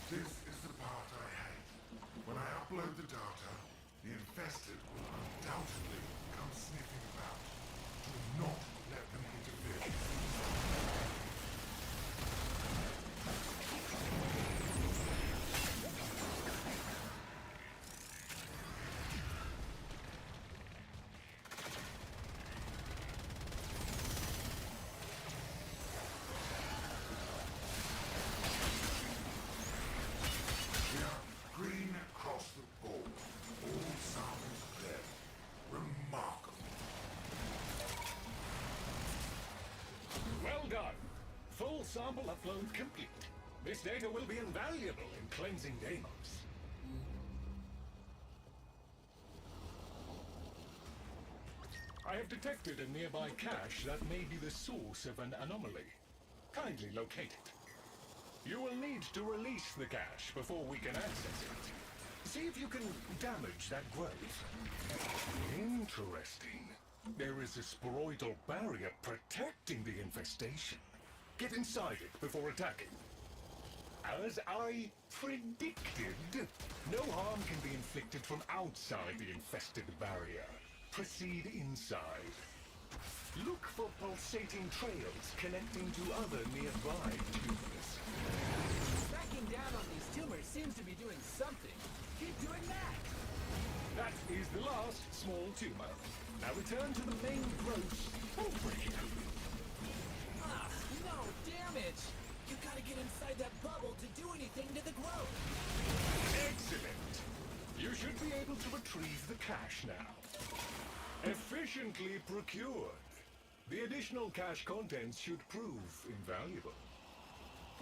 This is the part I hate. When I upload the data, the infested will undoubtedly come sniffing about. Do not let them interfere. We are green across the board. All sounds clear. Remarkable. Well done. Full sample upload complete. This data will be invaluable in cleansing Deimos. I have detected a nearby cache that may be the source of an anomaly. Kindly locate it. You will need to release the cache before we can access it. See if you can damage that growth. Interesting. There is a sporoidal barrier protecting the infestation. Get inside it before attacking. As I predicted, no harm can be inflicted from outside the infested barrier. Proceed inside. Look for pulsating trails connecting to other nearby tumors. Cracking down on these tumors seems to be doing something. Keep doing that. That is the last small tumor. Now return to the main growth. Oh, break it open. Ah, no, damage. You gotta get inside that bubble to do anything to the growth. Excellent. You should be able to retrieve the cache now. Efficiently procured. The additional cache contents should prove invaluable.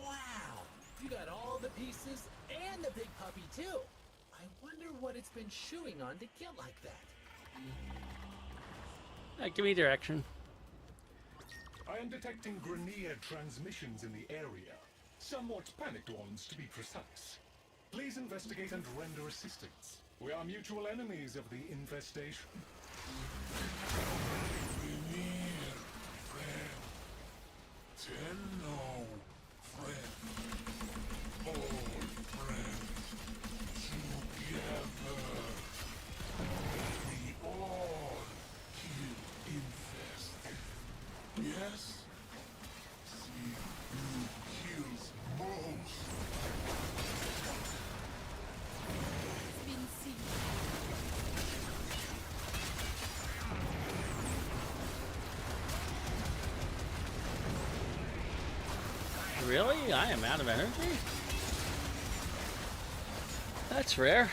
Wow, you got all the pieces and the big puppy too. I wonder what it's been chewing on to get like that. Give me direction. I am detecting Grenier transmissions in the area. Somewhat panicked ones, to be precise. Please investigate and render assistance. We are mutual enemies of the infestation. Venir, friend. Tenno, friend. All friends. Together. We all kill infested. Yes? See who kills most. Been seen. Really? I am out of energy? That's rare.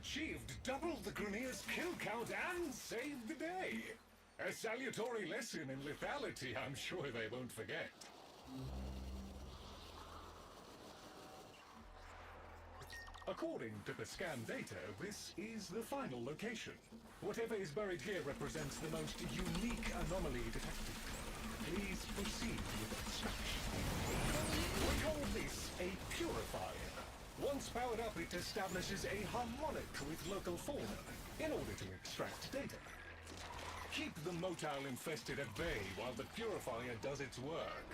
achieved double the Grineer's kill count and saved the day. A salutary lesson in lethality I'm sure they won't forget. According to the scan data, this is the final location. Whatever is buried here represents the most unique anomaly detected. Please proceed with extraction. We call this a purifier. Once powered up, it establishes a harmonic with local fauna in order to extract data. Keep the motile infested at bay while the purifier does its work.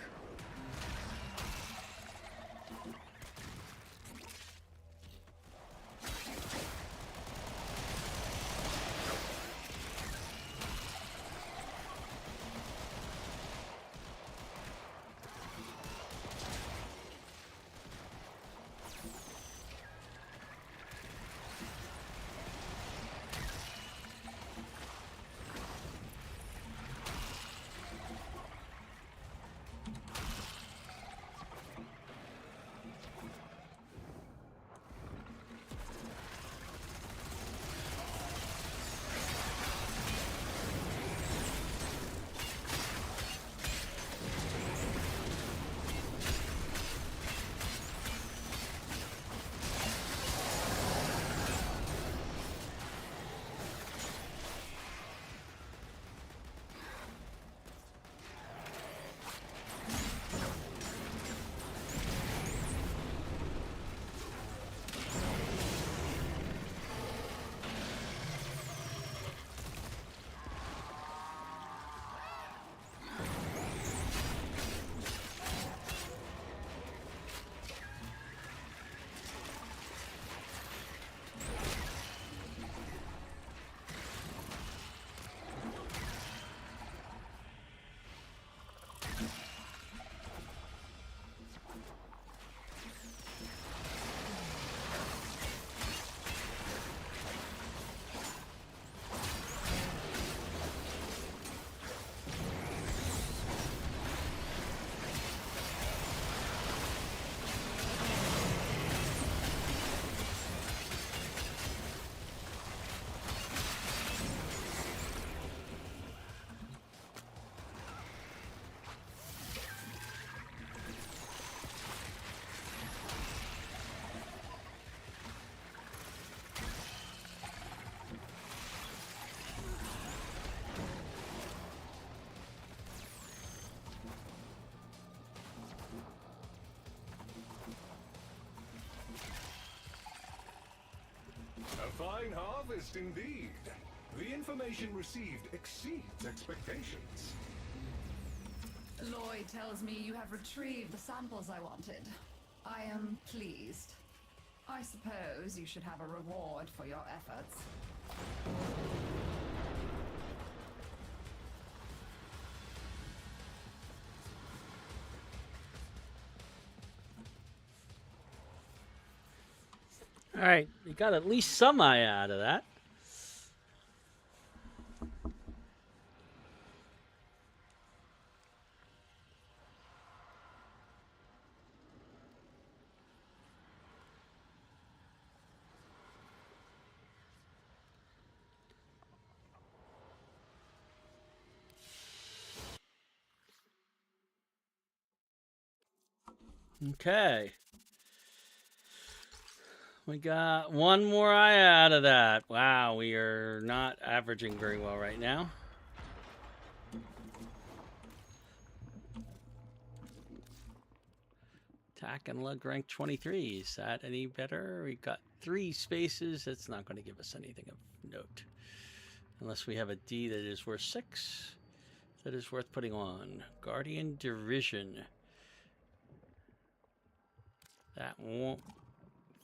A fine harvest indeed. The information received exceeds expectations. Lloyd tells me you have retrieved the samples I wanted. I am pleased. I suppose you should have a reward for your efforts. All right, we got at least some eye out of that. Okay. We got one more eye out of that. Wow, we are not averaging very well right now. Attack and lug rank 23. Is that any better? We've got 3 spaces. That's not going to give us anything of note. Unless we have a D that is worth 6. That is worth putting on. Guardian Derision. That won't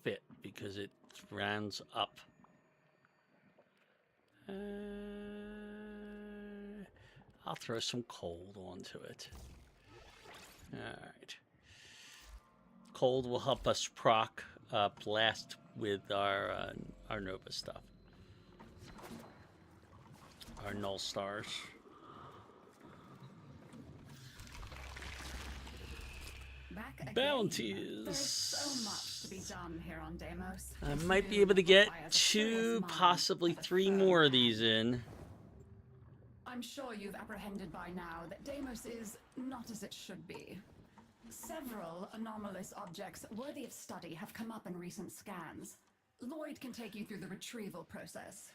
fit because it rounds up. I'll throw some cold onto it. Alright. Cold will help us proc blast with our Nova stuff. Our null stars. Back again. Bounties. There's so much to be done here on Deimos. I might be able to get 2, possibly 3 more of these in. I'm sure you've apprehended by now that Deimos is not as it should be. Several anomalous objects worthy of study have come up in recent scans. Lloyd can take you through the retrieval process.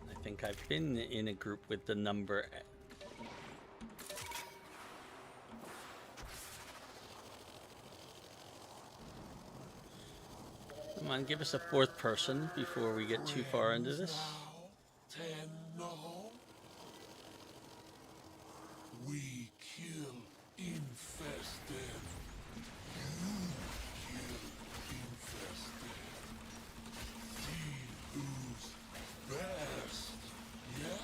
I think I've been in a group with the number. Come on, give us a 4th person before we get too far into this. We kill infested. You kill infested. See who's best. Yes?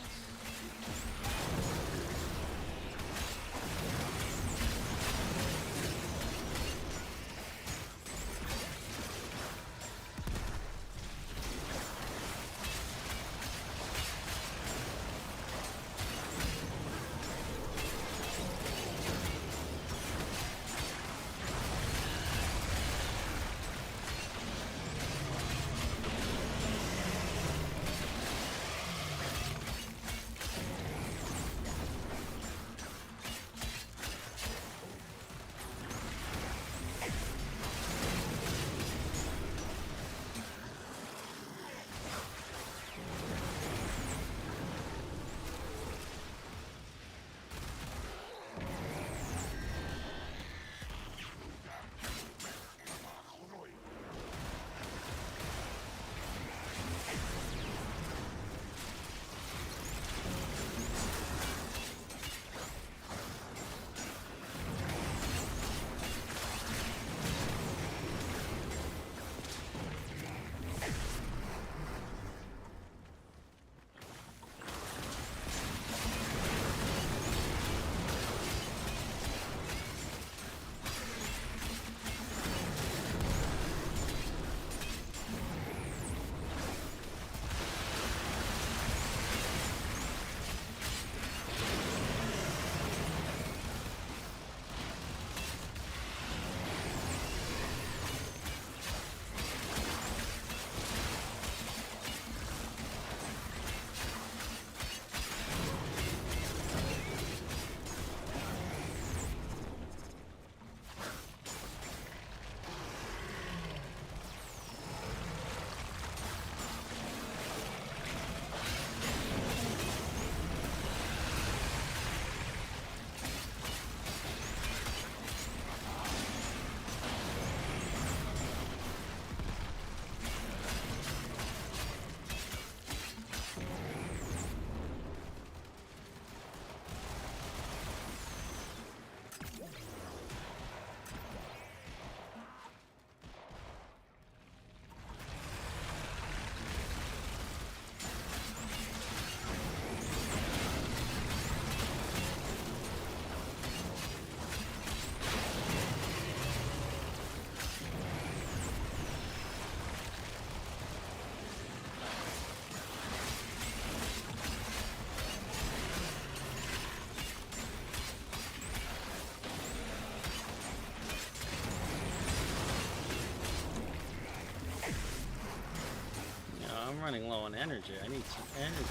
I'm running low on energy. I need some energy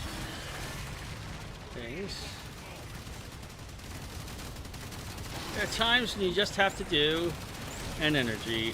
things. There are times when you just have to do an energy.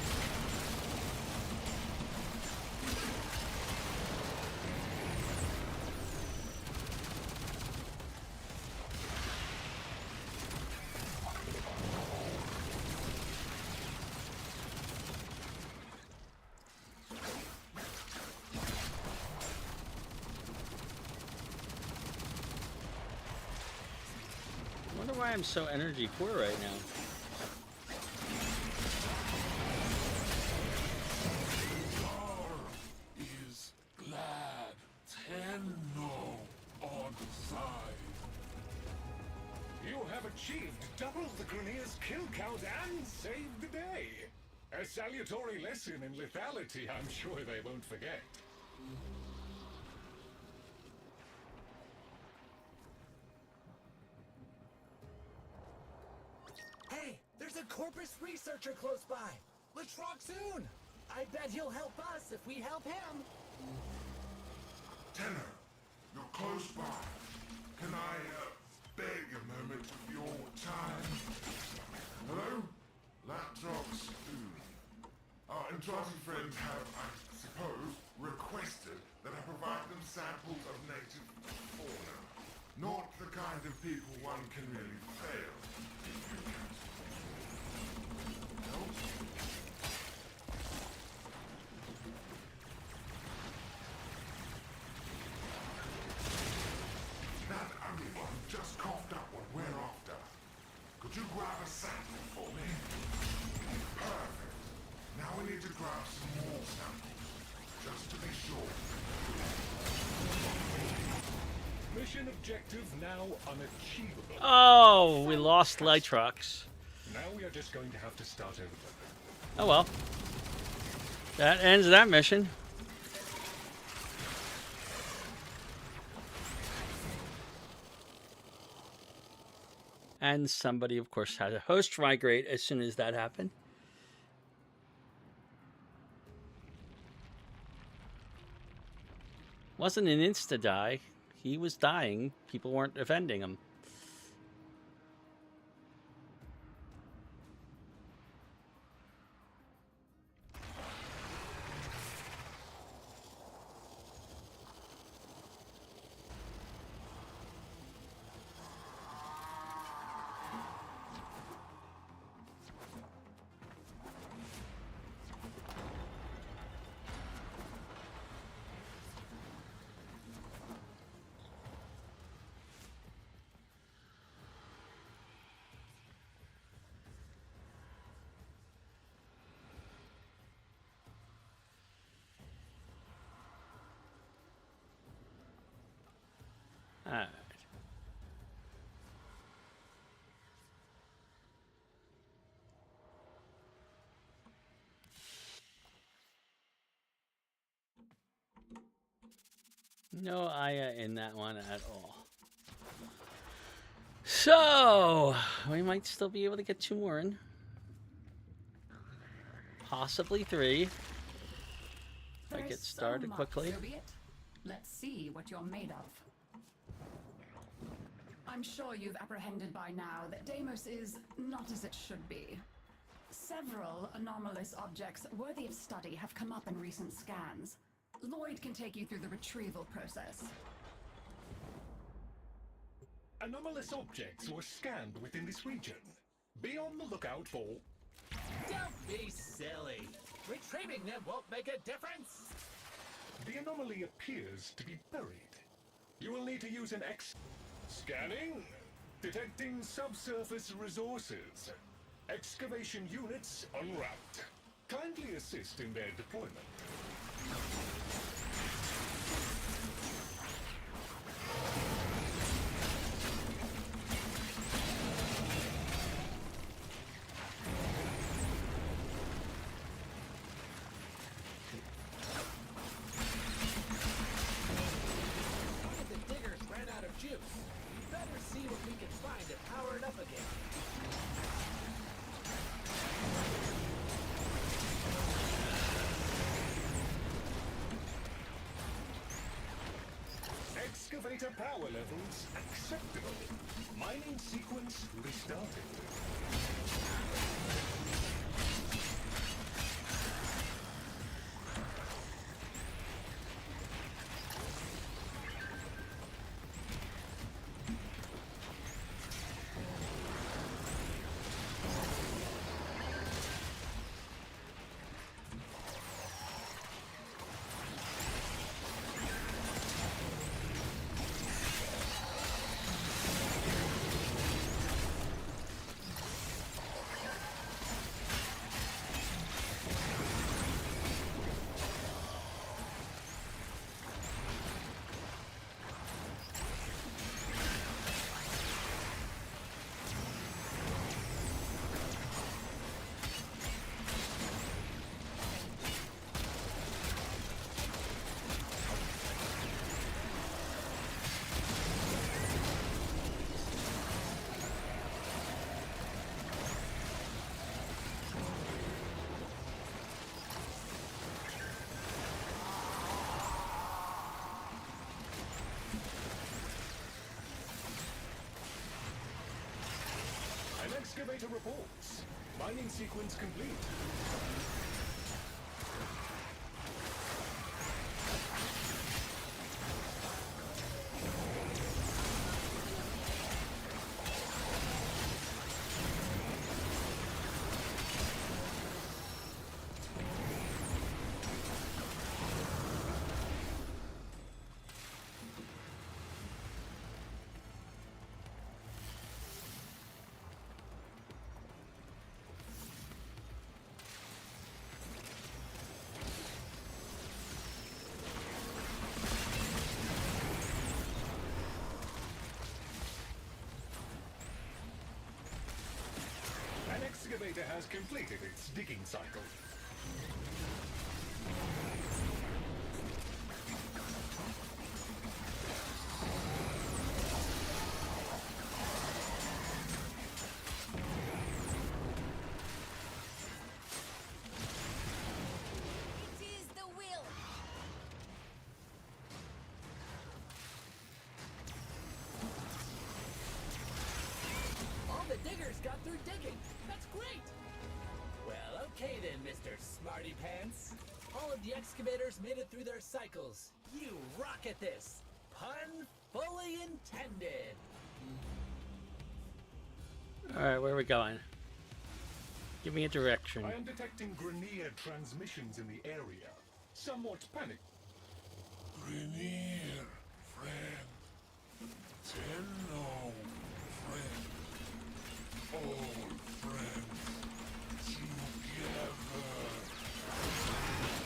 I wonder why I'm so energy poor right now. Is glad. Tenno on side. You have achieved double the Grenier's kill count and saved the day. A salutary lesson in lethality I'm sure they won't forget. There's a Corpus researcher close by. Let's rock soon. I bet he'll help us if we help him. Tenno, you're close by. Can I beg a moment of your time? Hello? Laptops? Our Entrati friends have, I suppose, requested that I provide them samples of native fauna. Not the kind of people one can really fail if you can. No? That only one just coughed up what we're after. Could you grab a sample for me? Perfect. Now we need to grab some more samples, just to be sure. Mission objective now unachievable. Oh, we lost Lightrox. Now we are just going to have to start over. Oh well. That ends that mission. And somebody, of course, had a host migrate as soon as that happened. Wasn't an insta-die. He was dying. People weren't defending him. Alright. No Aya in that one at all. So, we might still be able to get 2 more in. Possibly 3. If I There get is so started much, quickly. so be it. Let's see what you're made of. I'm sure you've apprehended by now that Deimos is not as it should be. Several anomalous objects worthy of study have come up in recent scans. Lloyd can take you through the retrieval process. Anomalous objects were scanned within this region. Be on the lookout for... Don't be silly. Retrieving them won't make a difference. The anomaly appears to be buried. You will need to use an Scanning. Detecting subsurface resources. Excavation units en route. Kindly assist in their deployment. The diggers ran out of juice. Better see what we can find to power it up again. Excavator power levels acceptable. Mining sequence restarted. Excavator reports. Mining sequence complete. An excavator has completed its digging cycle. It is the will. All the diggers got through digging. That's great. Well, okay then, Mr. Smarty Pants. All of the excavators made it through their cycles. You rock at this. Pun fully intended. All right, where are we going? Give me a direction. I am detecting Grenier transmissions in the area. Somewhat panicked. Grenier, friend. Tenno, friend. All friends. Together.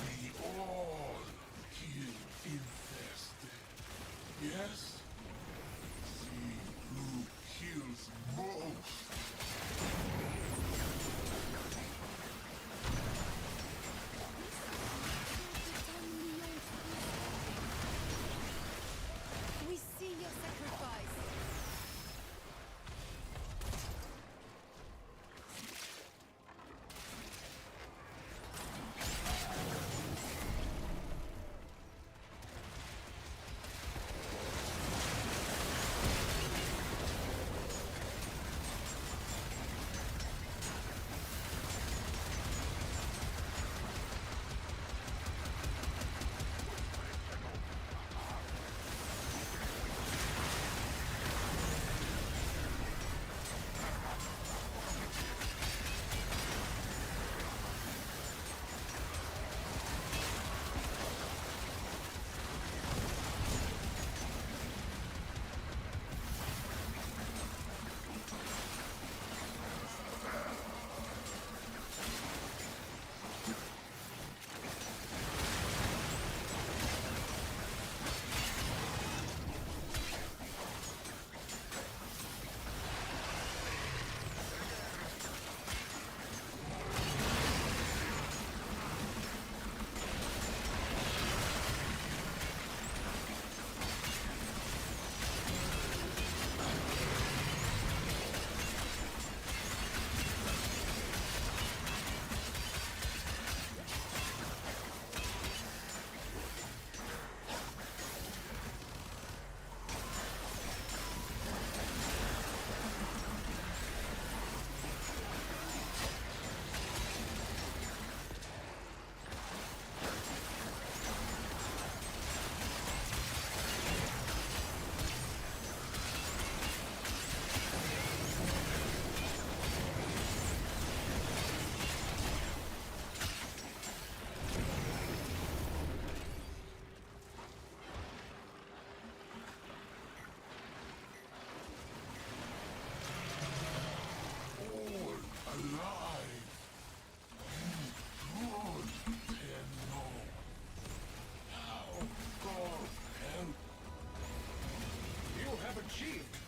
We all kill infested. Yes? See who kills most. We see your sacrifice.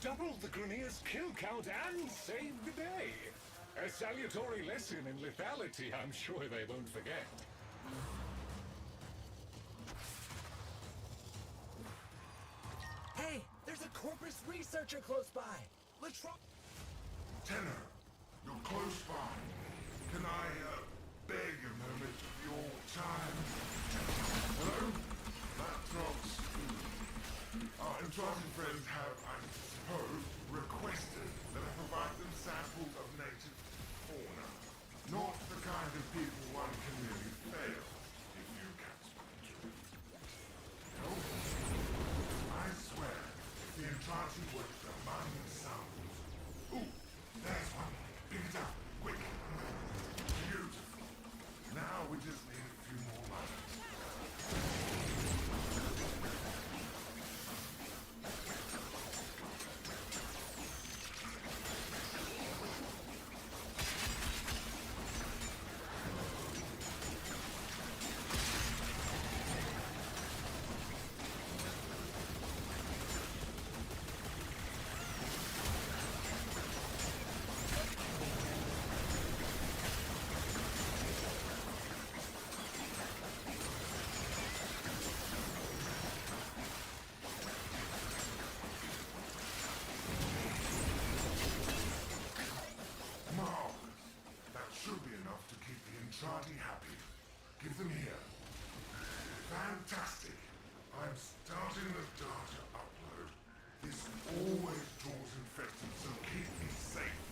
Doubled the Grenier's kill count and saved the day. A salutary lesson in lethality, I'm sure they won't forget. Hey, there's a Corpus researcher close by. Let's try. Tenor, you're close by. Can I, beg a moment of your time? Hello? Laptops. Our enchanted friends have, I suppose, requested that I provide them samples of nature should be enough to keep the Intrati happy. Give them here. Fantastic. I'm starting the data upload. This always draws infected, so keep me safe.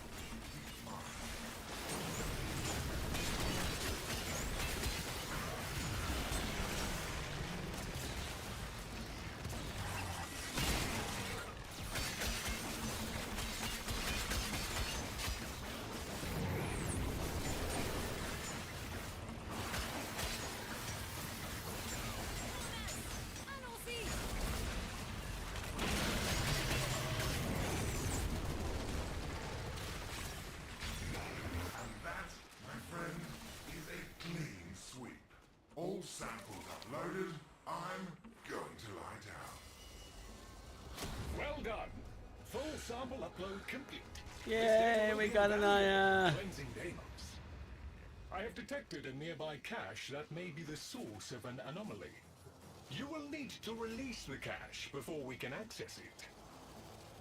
All samples uploaded, I'm going to lie down. Well done. Full sample upload complete. Yay, we got an Cleansing Deimos. I have detected a nearby cache that may be the source of an anomaly. You will need to release the cache before we can access it.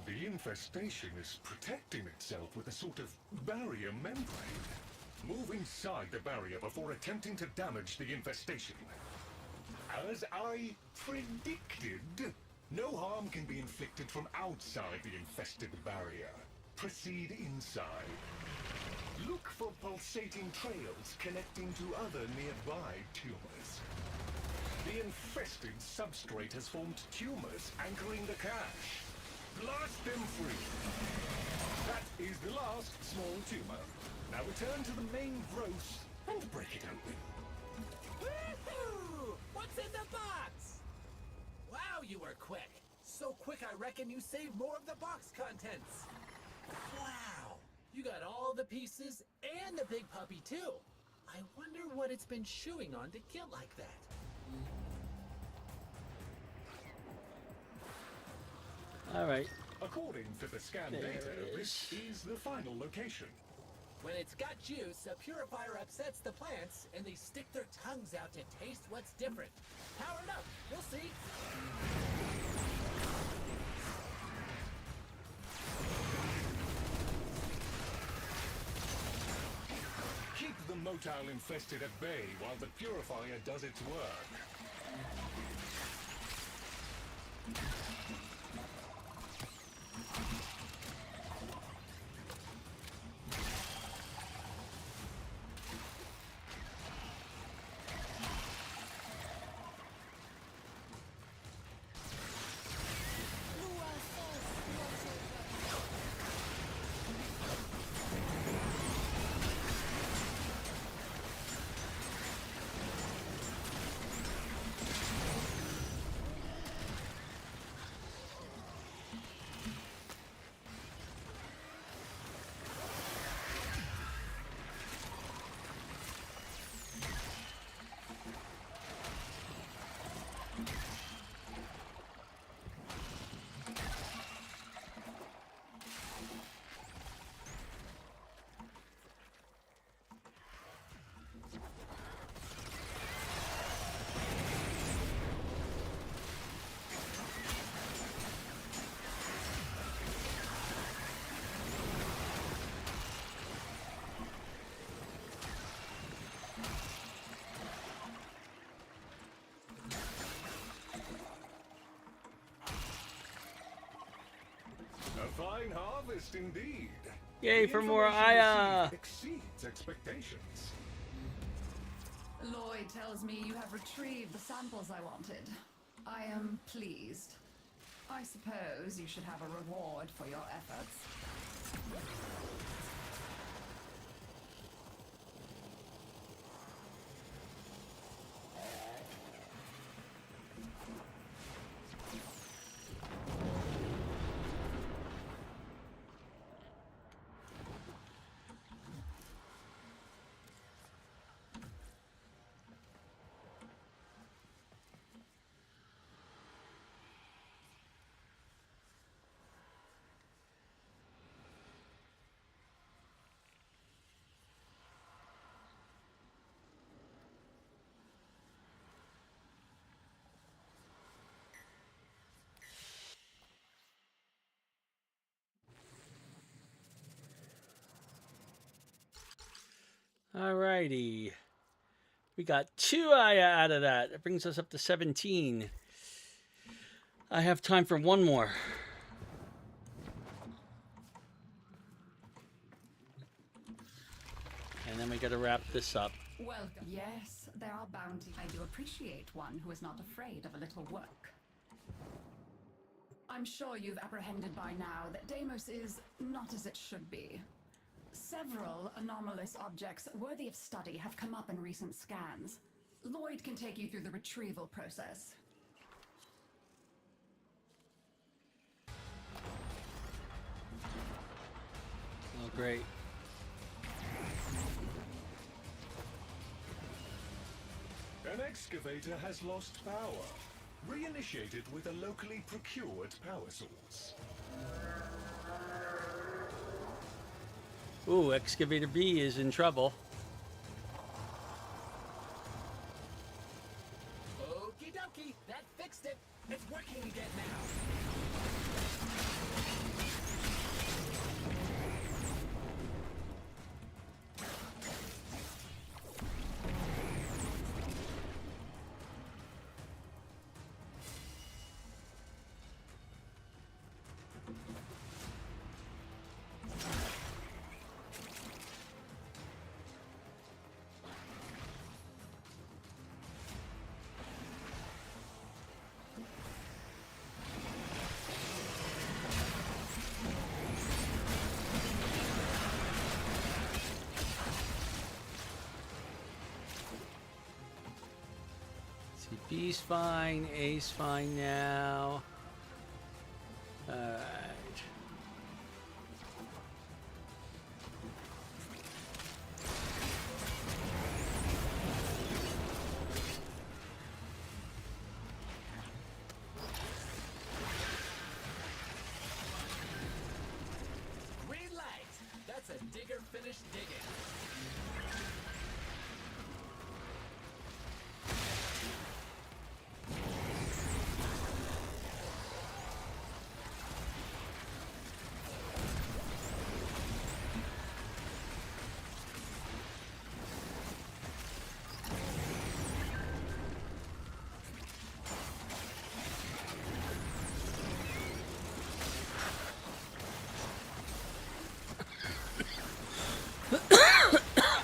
The infestation is protecting itself with a sort of barrier membrane. Move inside the barrier before attempting to damage the infestation. As I predicted, no harm can be inflicted from outside the infested barrier. Proceed inside. Look for pulsating trails connecting to other nearby tumors. The infested substrate has formed tumors anchoring the cache. Blast them free. That is the last small tumor. Now return to the main growth and break it open. Woohoo! What's in the box? Wow, you were quick. So quick I reckon you saved more of the box contents. Wow! You got all the pieces and the big puppy too. I wonder what it's been chewing on to get like that. All right. According to the scan There data, it this is the final location. When it's got juice, a purifier upsets the plants, and they stick their tongues out to taste what's different. Power it up. You'll see. Keep the motile infested at bay while the purifier does its work. A fine harvest indeed. Yay The for more information YAAF. received exceeds expectations. Lloyd tells me you have retrieved the samples I wanted. I am pleased. I suppose you should have a reward for your efforts. Alrighty. We got 2 Aya out of that. That brings us up to 17. I have time for one more. And then we gotta wrap this up. Welcome. Yes, there are bounties. I do appreciate one who is not afraid of a little work. I'm sure you've apprehended by now that Deimos is not as it should be. Several anomalous objects worthy of study have come up in recent scans. Lloyd can take you through the retrieval process. Oh, great. An excavator has lost power. Reinitiate it with a locally procured power source. Ooh, Excavator B is in trouble. Okie dokie, that fixed it. It's working again now. See, B's fine, A's fine now. Alright. Green light. That's a digger finished digging.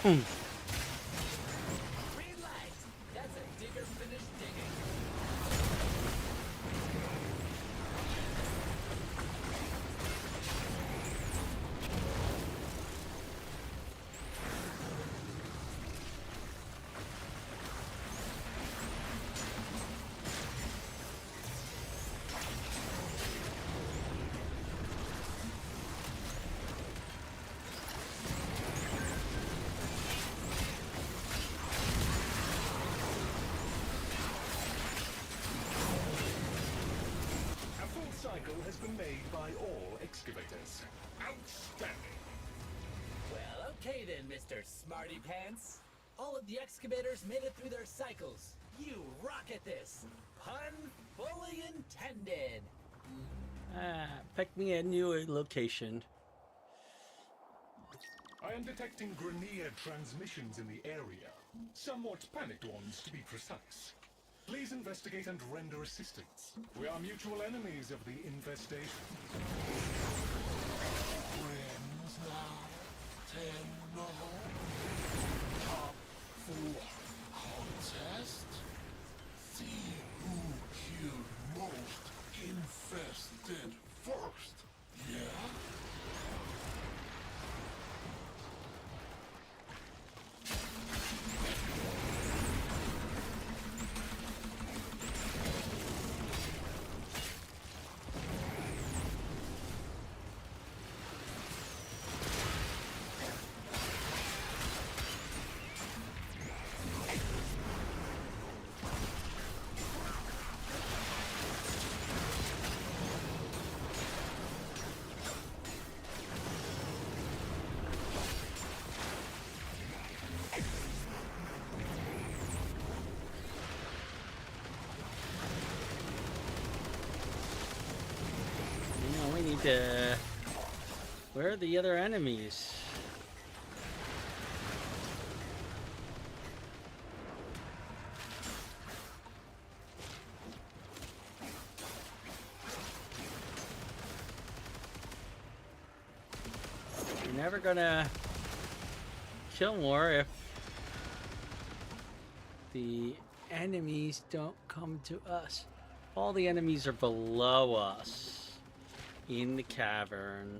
Green light. That's a digger finished digging. A full cycle has been made by all excavators. Outstanding! Well, okay then, Mr. Smarty Pants. All of the excavators made it through their cycles. You rock at this. Pun fully intended. Pick me a new location. I am detecting Grenier transmissions in the area. Somewhat panicked ones, to be precise. Please investigate and render assistance. We are mutual enemies of the infestation. Friends now, 10 top 4 contest. See who killed most infested first. Yeah? We need to... Where are the other enemies? never gonna kill more if the enemies don't come to us. All the enemies are below us in the cavern.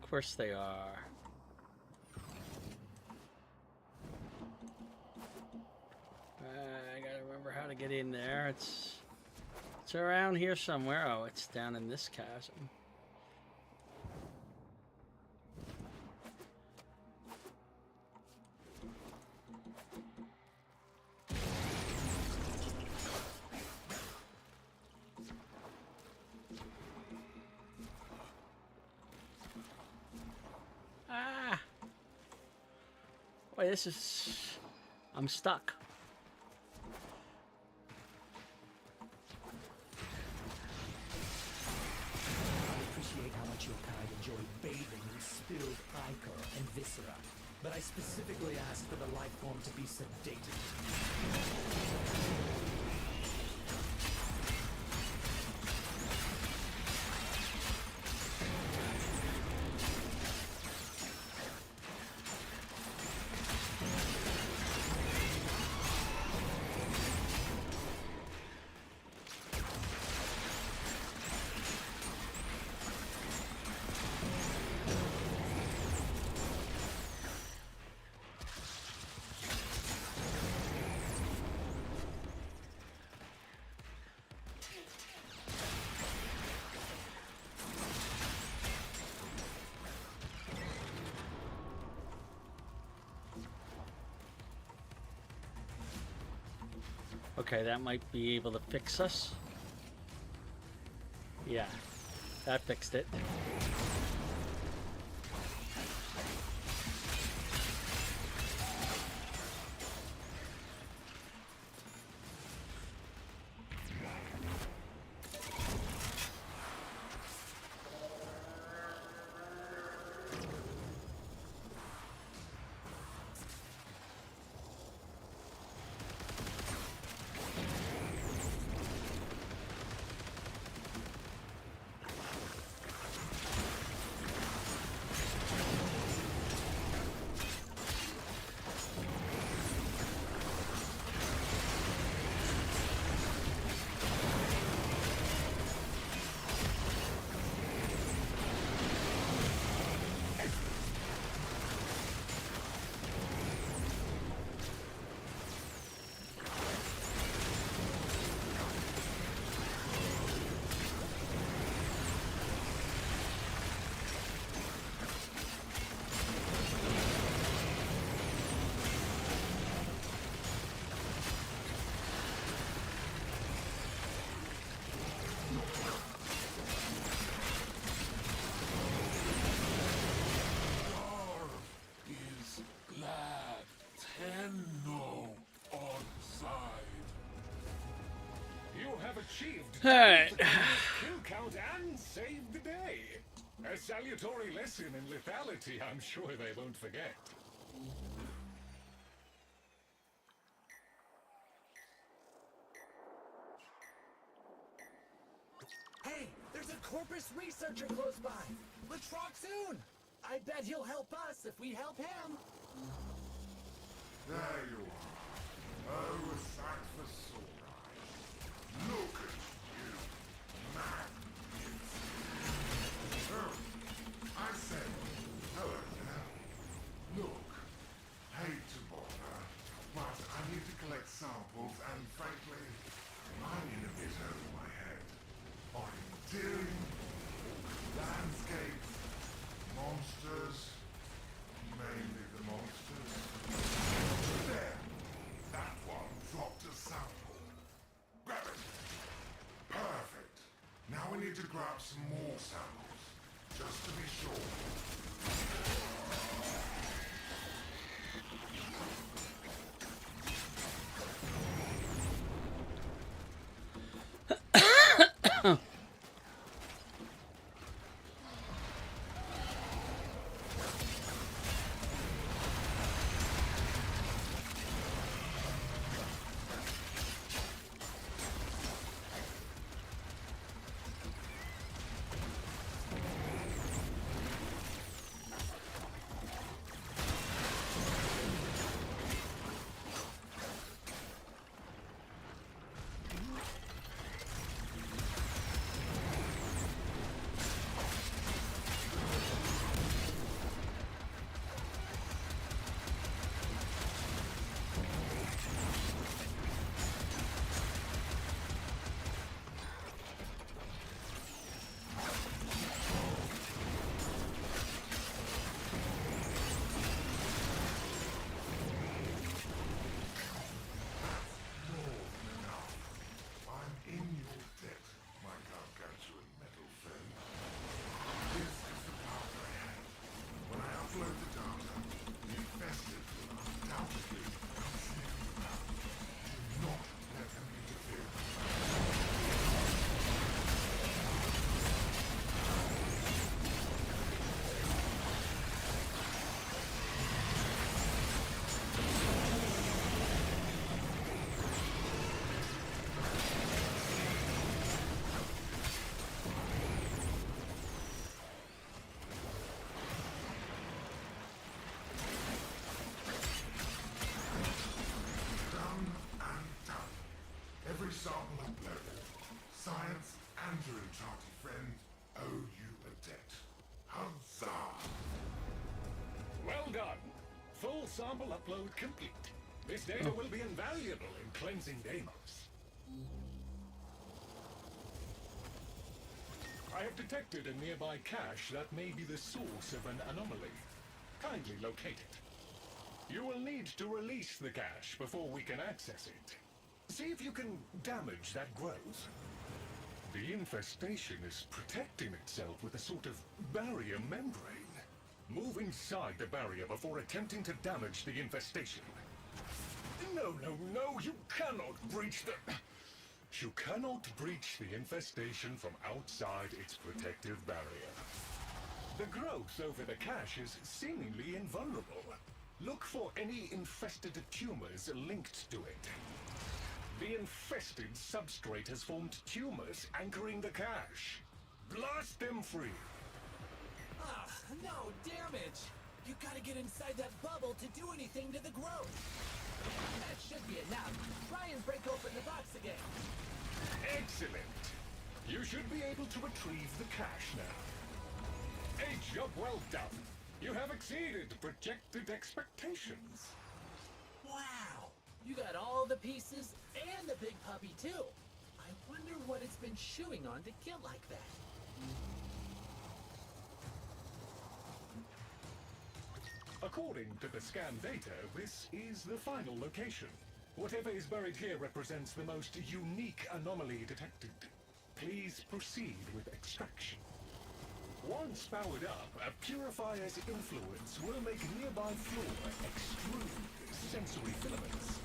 Of course they are. I gotta remember how to get in there. It's around here somewhere. Oh, it's down in this chasm. Ah! Boy, this is... I'm stuck. I appreciate how much your kind enjoy bathing in spilled ichor and viscera, but I specifically asked for the life form to be sedated. Okay, that might be able to fix us. Yeah, that fixed it. Is glad. Tenno on side. You have achieved Alright. kill count and saved the day. A salutary lesson in lethality, I'm sure they won't forget. Hey, there's a Corpus researcher close by. Let's rock soon. I bet he'll help us if we help him. There you are. Oh, a sight for sore eyes. Look at you. Magnificent. Oh, I said, hello there. Look, hate to bother, but I need to collect samples, and frankly, I'm in a bit over my head. Orienteering, landscapes, monsters, mainly the monsters. There, that one dropped a sample. Grab it. Perfect. Now we need to grab some more samples, just to be sure. Full sample upload complete. This data will be invaluable in cleansing Deimos. I have detected a nearby cache that may be the source of an anomaly. Kindly locate it. You will need to release the cache before we can access it. See if you can damage that growth. The infestation is protecting itself with a sort of barrier membrane. Move inside the barrier before attempting to damage the infestation. No, you cannot breach the... You cannot breach the infestation from outside its protective barrier. The growth over the cache is seemingly invulnerable. Look for any infested tumors linked to it. The infested substrate has formed tumors anchoring the cache. Blast them free. Ah, no, damage! You gotta get inside that bubble to do anything to the growth. That should be enough. Try and break open the box again. Excellent. You should be able to retrieve the cache now. A job well done. You have exceeded projected expectations. Wow! You got all the pieces and the big puppy too. I wonder what it's been chewing on to get like that. According to the scan data, this is the final location. Whatever is buried here represents the most unique anomaly detected. Please proceed with extraction. Once powered up, a purifier's influence will make nearby flora extrude sensory filaments.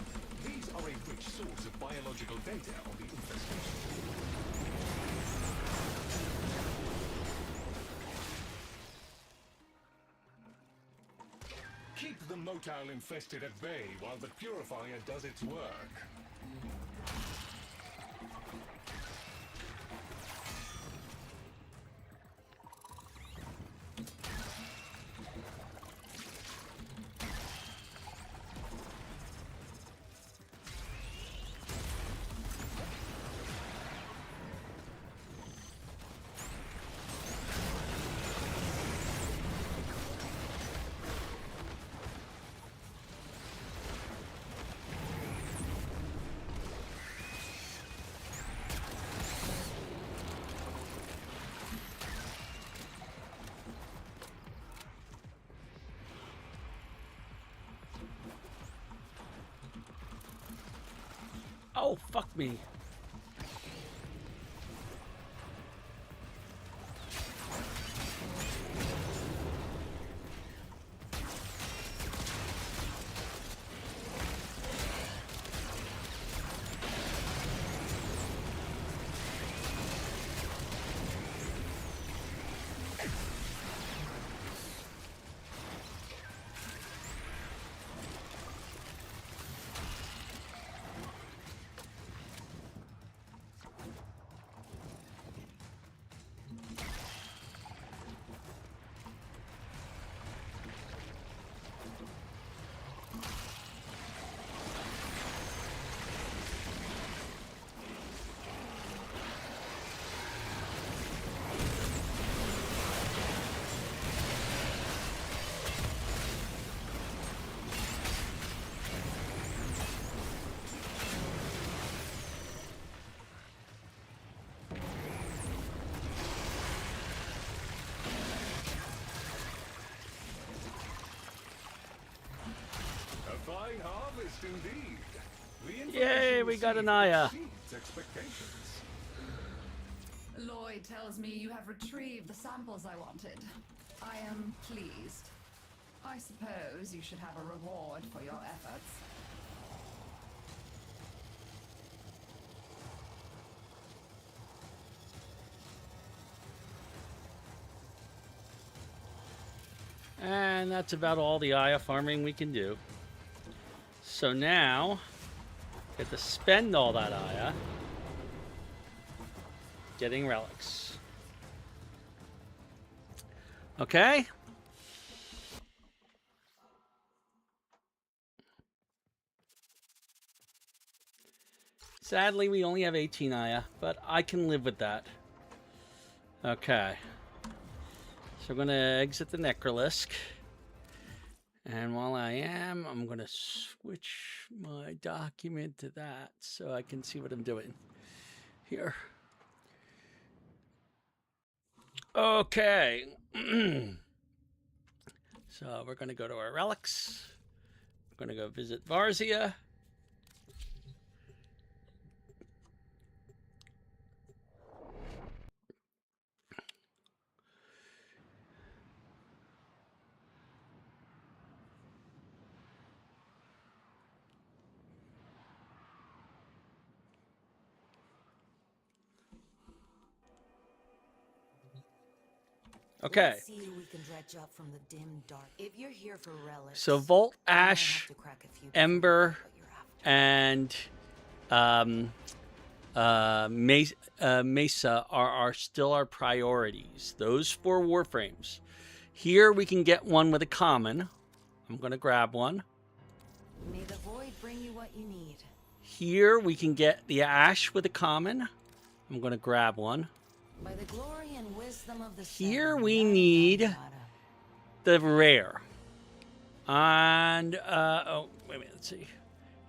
These are a rich source of biological data on the infestation. Keep the motile infested at bay while the purifier does its work. Oh, fuck me. Fine harvest indeed. Yay, we got an Aya. Expectations. Lloyd tells me you have retrieved the samples I wanted. I am pleased. I suppose you should have a reward for your efforts. And that's about all the Aya farming we can do. So now, get to spend all that Aya getting relics. Okay? Sadly, we only have 18 Aya, but I can live with that. Okay. So I'm going to exit the Necrolisk. And while I I'm going to switch my document to that so I can see what I'm doing here. Okay. So we're going to go to our relics. We're going to go visit Varzia. Okay. Let's see who we can dredge up from the dim dark. If you're here for relics, So Volt, you might have Ash, to crack a few Ember, before you know what and Mesa are still our priorities. Those 4 Warframes. Here we can get one with a common. I'm going to grab one. you're after. May the void bring you what you need. Here we can get the Ash with a common. I'm going to grab one. By the glory and wisdom of the Here Seven, we yada, need yada, the rare. And, oh, wait a minute, let's see.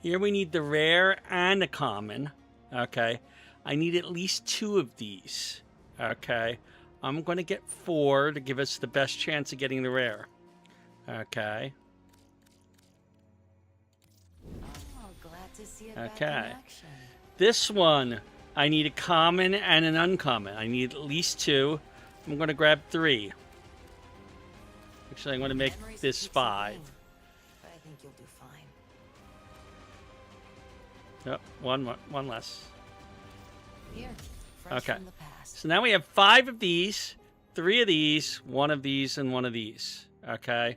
Here we need the rare and a common. Okay. I need at least 2 of these. Okay. I'm going to get 4 to give us the best chance of getting the rare. Okay. Oh, glad to see it back in Okay. action. This one, I need a common and an uncommon. I need at least 2. I'm going to grab 3. Actually, I'm going to make Memory's a this tricksy 5. thing, but I think you'll do fine. Yep, one less. Here, fresh Okay. from the past. So now we have 5 of these, 3 of these, 1 of these, and 1 of these. Okay.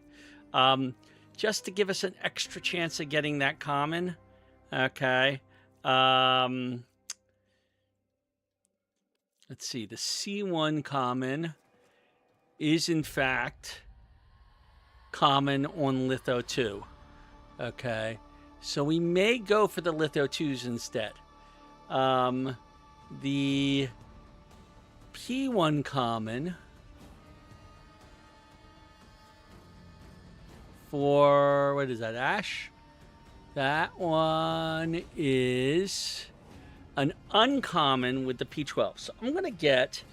Just to give us an extra chance of getting that common. Okay. Let's see. The C1 common is in fact common on Litho 2. Okay. So we may go for the Litho 2s instead. The P1 common for, what is that, Ash? That one is an uncommon with the P12. So I'm going to get,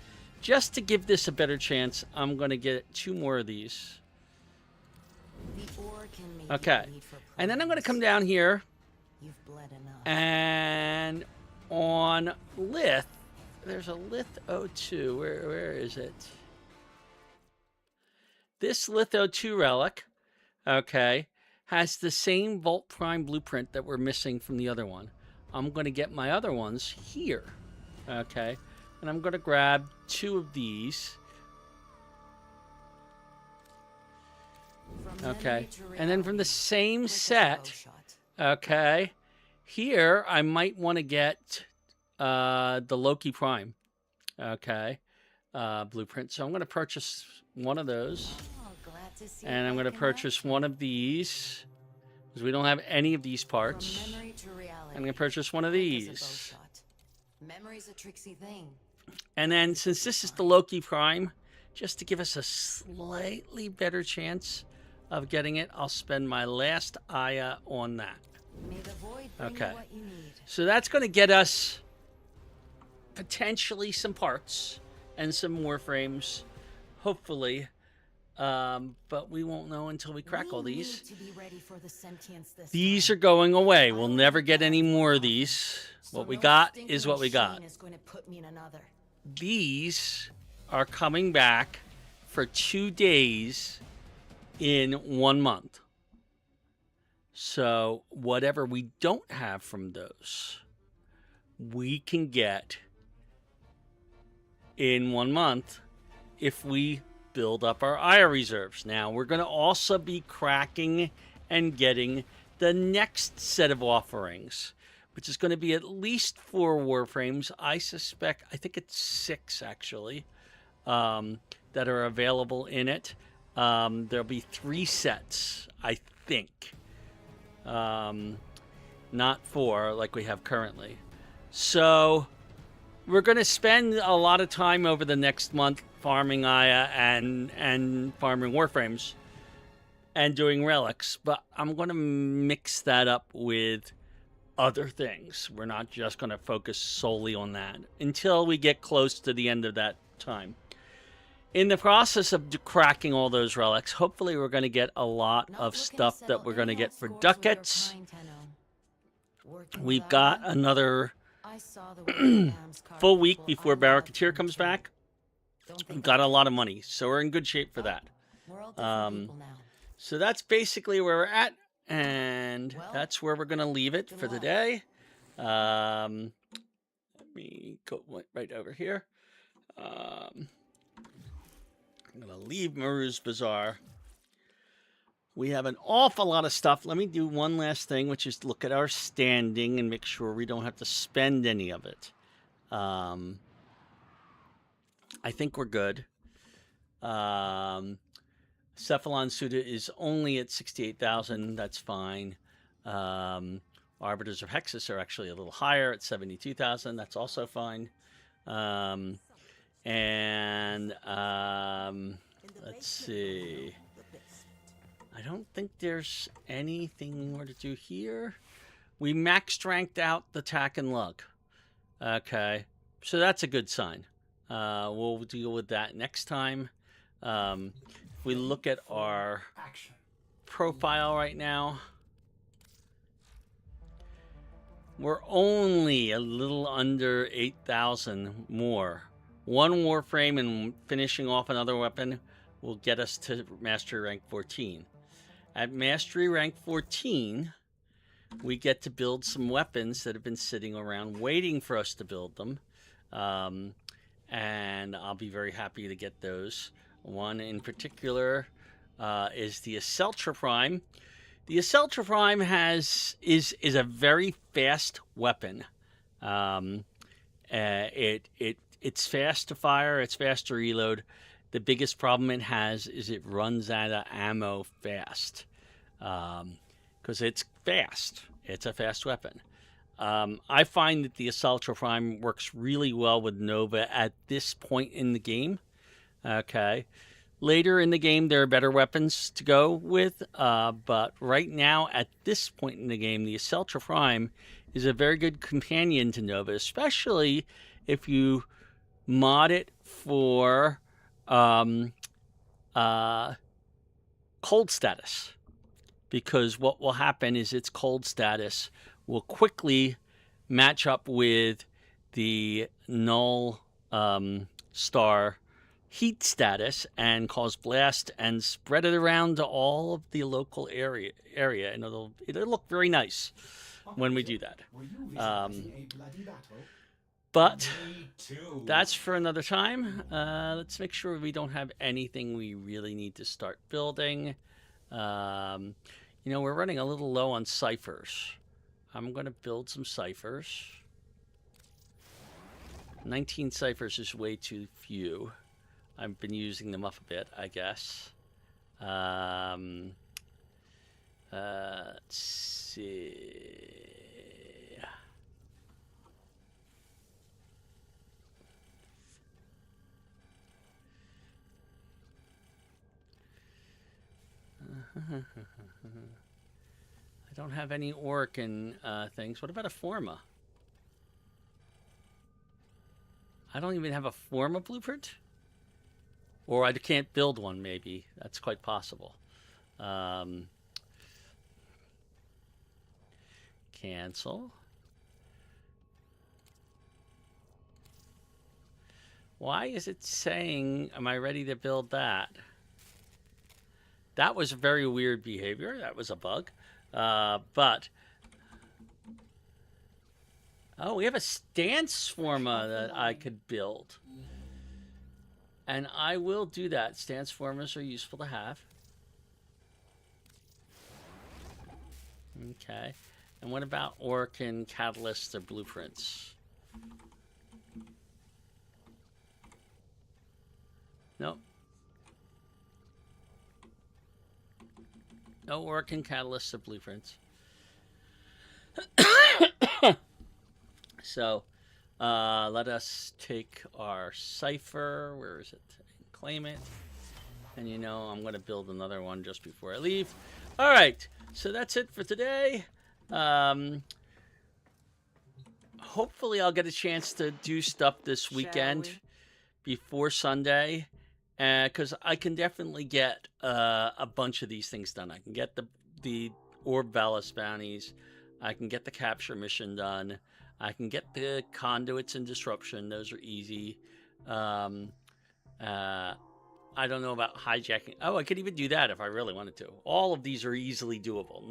just to give this a better chance, I'm going to get 2 more of these. The ore can make Okay. you bleed for And then I'm going to progress. come down here You've bled enough. and on Lith, there's a Lith 02. Where is it? This Lith 02 relic, okay, has the same Volt Prime blueprint that we're missing from the other one. I'm going to get my other ones here, okay, and I'm going to grab 2 of these, From okay, memory to and then from the reality, same quick as a set, bowshot. okay, here I might want to get the Loki Prime, okay, blueprint. So I'm going to purchase one of those. Oh, glad to see And it I'm going to back in purchase action. one of these, because we don't have any of these parts. From memory to reality, I'm going to purchase one of quick as a these. bowshot. Memory's a tricksy thing. And then, since this is the Loki Prime, just to give us a slightly better chance of getting it, I'll spend my last Aya on that. May the void bring Okay. you what you need. So that's going to get us potentially some parts and some Warframes, hopefully. But we won't know until we crack all We these. need to be ready for the sentience this These time. are going away. We'll never get any more of these. So What we no got stinking is what we got. machine is going to put me in another. These are coming back for 2 days in 1 month. So whatever we don't have from those, we can get in 1 month if we build up our Aya reserves. Now we're going to also be cracking and getting the next set of offerings, which is going to be at least 4 Warframes. I think it's 6 actually, that are available in it. There'll be 3 sets, I think. Not 4 like we have currently. So we're going to spend a lot of time over the next month farming Aya and farming Warframes. and doing relics, but I'm going to mix that up with other things. We're not just going to focus solely on that until we get close to the end of that time. In the process of cracking all those relics, hopefully we're going to get a lot of stuff that we're going to get for ducats. We've got another full week before Barracuteer comes back. We've got a lot of money, so we're in good shape for that. So that's basically where we're at, and that's where we're going to leave it for the day. Let me go right over here. I'm going to leave Maru's Bazaar. We have an awful lot of stuff. Let me do one last thing, which is look at our standing and make sure we don't have to spend any of it. I think we're good. Cephalon Suda is only at 68,000. That's fine. Arbiters of Hexus are actually a little higher at 72,000. That's also fine. Let's see. I don't think there's anything more to do here. We max ranked out the tack and lug. Okay. So that's a good sign. We'll deal with that next time. If we look at our profile right now, we're only a little under 8,000 more. One Warframe and finishing off another weapon will get us to Mastery Rank 14. At Mastery Rank 14, we get to build some weapons that have been sitting around waiting for us to build them. And I'll be very happy to get those. One in particular is the Aceltra Prime. The Aceltra Prime is a very fast weapon. It's fast to fire. It's fast to reload. The biggest problem it has is it runs out of ammo fast. Because it's fast. It's a fast weapon. I find that the Aceltra Prime works really well with Nova at this point in the game. Okay. Later in the game, there are better weapons to go with. But right now, at this point in the game, the Aceltra Prime is a very good companion to Nova, especially if you mod it for cold status. Because what will happen is its cold status will quickly match up with the null star heat status and cause blast and spread it around to all of the local area, and it'll look very nice when we do that. But that's for another time. Let's make sure we don't have anything we really need to start building. We're running a little low on ciphers. I'm going to build some ciphers. 19 ciphers is way too few. I've been using them up a bit, I guess. Let's see. I don't have any Orkin things. What about a Forma? I don't even have a Forma blueprint? Or I can't build one, maybe. That's quite possible. Cancel. Why is it saying, am I ready to build that? That was very weird behavior. That was a bug. But... Oh, we have a stance forma that I could build. And I will do that. Stance formas are useful to have. Okay. And what about Orkin catalysts or blueprints? Nope. No Orkin catalysts or blueprints. So, let us take our cipher. Where is it? Claim it. And you know, I'm going to build another one just before I leave. All right, so that's it for today. Hopefully I'll get a chance to do stuff this weekend before Sunday, because I can definitely get a bunch of these things done. I can get the Orb Valis bounties. I can get the capture mission done. I can get the conduits and disruption. Those are easy. I don't know about hijacking. Oh, I could even do that if I really wanted to. All of these are easily doable.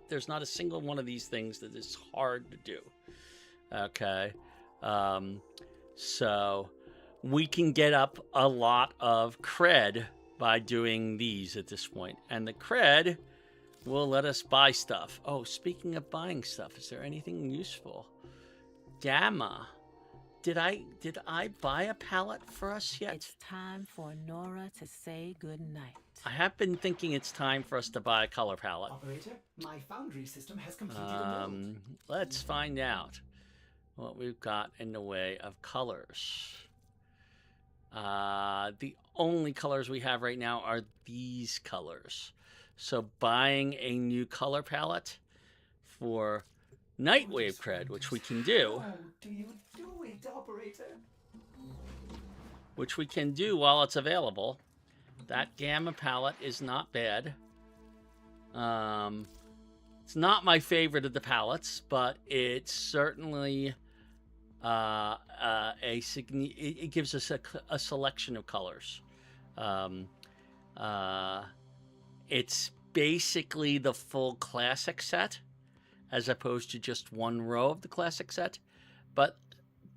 There's not a single one of these things that is hard to do. Okay. So we can get up a lot of cred by doing these at this point. And the cred will let us buy stuff. Oh, speaking of buying stuff, is there anything useful? Gamma. Did I buy a palette for us yet? It's time for Nora to say goodnight. I have been thinking it's time for us to buy a color palette. Operator, my foundry system has completed a build. Let's find out what we've got in the way of colors. The only colors we have right now are these colors. So buying a new color palette for Nightwave cred, which we can do. How do you do it, operator? Which we can do while it's available. That Gamma palette is not bad. It's not my favorite of the palettes, but it's certainly it gives us a selection of colors. It's basically the full classic set, as opposed to just one row of the classic set, but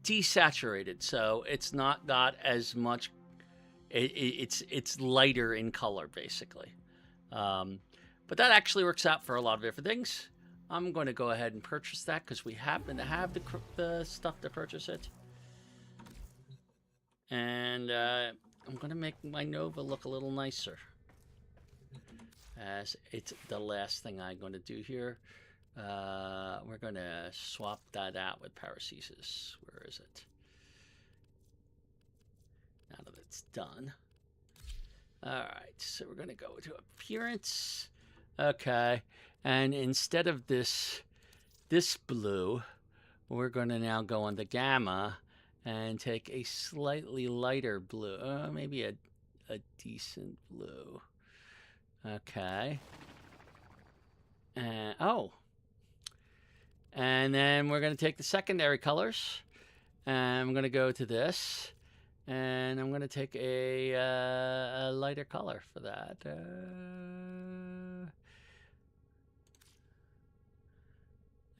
desaturated, so it's not got as much. It's lighter in color, basically. But that actually works out for a lot of different things. I'm going to go ahead and purchase that because we happen to have the stuff to purchase it. And I'm going to make my Nova look a little nicer, as it's the last thing I'm going to do here. We're going to swap that out with Paracesis. Where is it? Now that it's done. All right, so we're going to go to appearance. Okay, and instead of this blue, we're going to now go on the Gamma and take a slightly lighter blue. Maybe a decent blue. Okay. Oh. And then we're going to take the secondary colors, and I'm going to go to this, and I'm going to take a lighter color for that.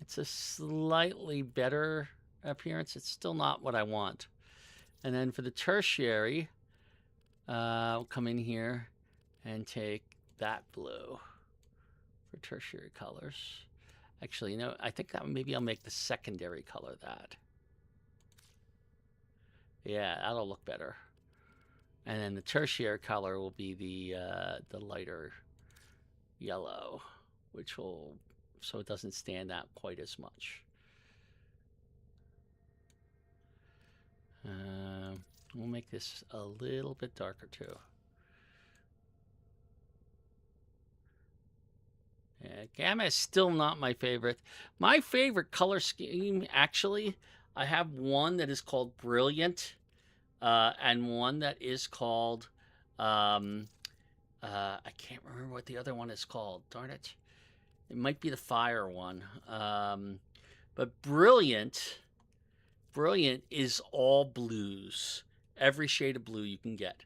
It's a slightly better appearance. It's still not what I want. And then for the tertiary, I'll come in here and take that blue for tertiary colors. Actually, you know, I think that maybe I'll make the secondary color that. Yeah, that'll look better. And then the tertiary color will be the lighter yellow, which will, so it doesn't stand out quite as much. We'll make this a little bit darker too. Yeah, Gamma is still not my favorite. My favorite color scheme, actually, I have one that is called Brilliant, and one that is called, I can't remember what the other one is called. Darn it. It might be the Fire one. But Brilliant is all blues. Every shade of blue you can get.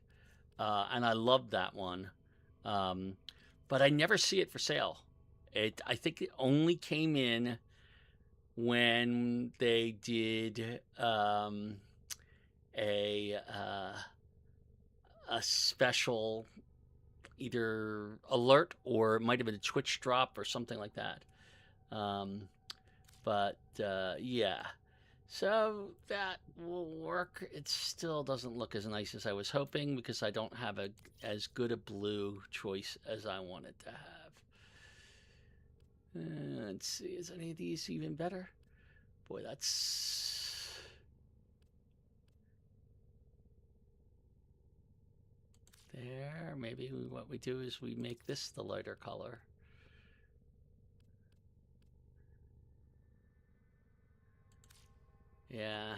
And I love that one. But I never see it for sale. I think it only came in when they did a special either alert, or it might have been a Twitch drop or something like that. Yeah, so that will work. It still doesn't look as nice as I was hoping because I don't have as good a blue choice as I wanted to have. Let's see, is any of these even better? Boy, there. Maybe what we do is we make this the lighter color. Yeah.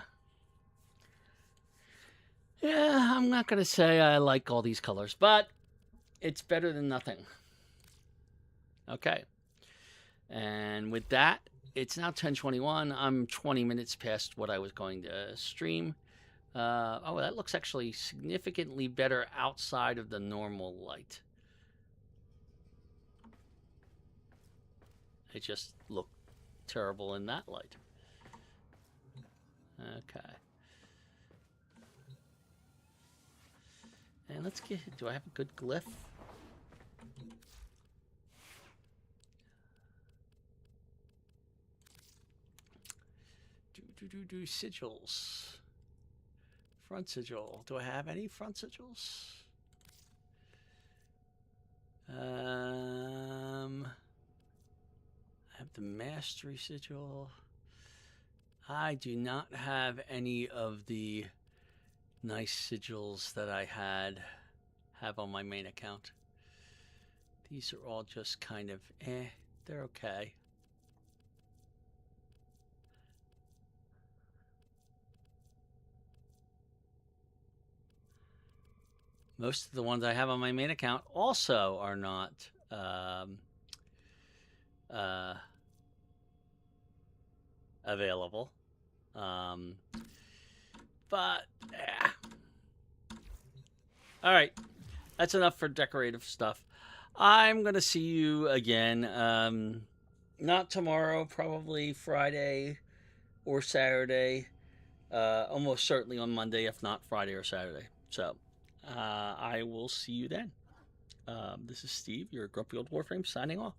Yeah, I'm not going to say I like all these colors, but it's better than nothing. Okay. And with that, it's now 10:21. I'm 20 minutes past what I was going to stream. Oh, that looks actually significantly better outside of the normal light. It just looked terrible in that light. Okay. And let's get, do I have a good glyph? Do sigils. Front sigil. Do I have any front sigils? I have the mastery sigil. I do not have any of the nice sigils that I have on my main account. These are all just kind of they're okay. Most of the ones I have on my main account also are not available. But yeah. All right, that's enough for decorative stuff. I'm gonna see you again. Not tomorrow, probably Friday or Saturday. Almost certainly on Monday, if not Friday or Saturday. So I will see you then. This is Steve, your grumpy old Warframe, signing off.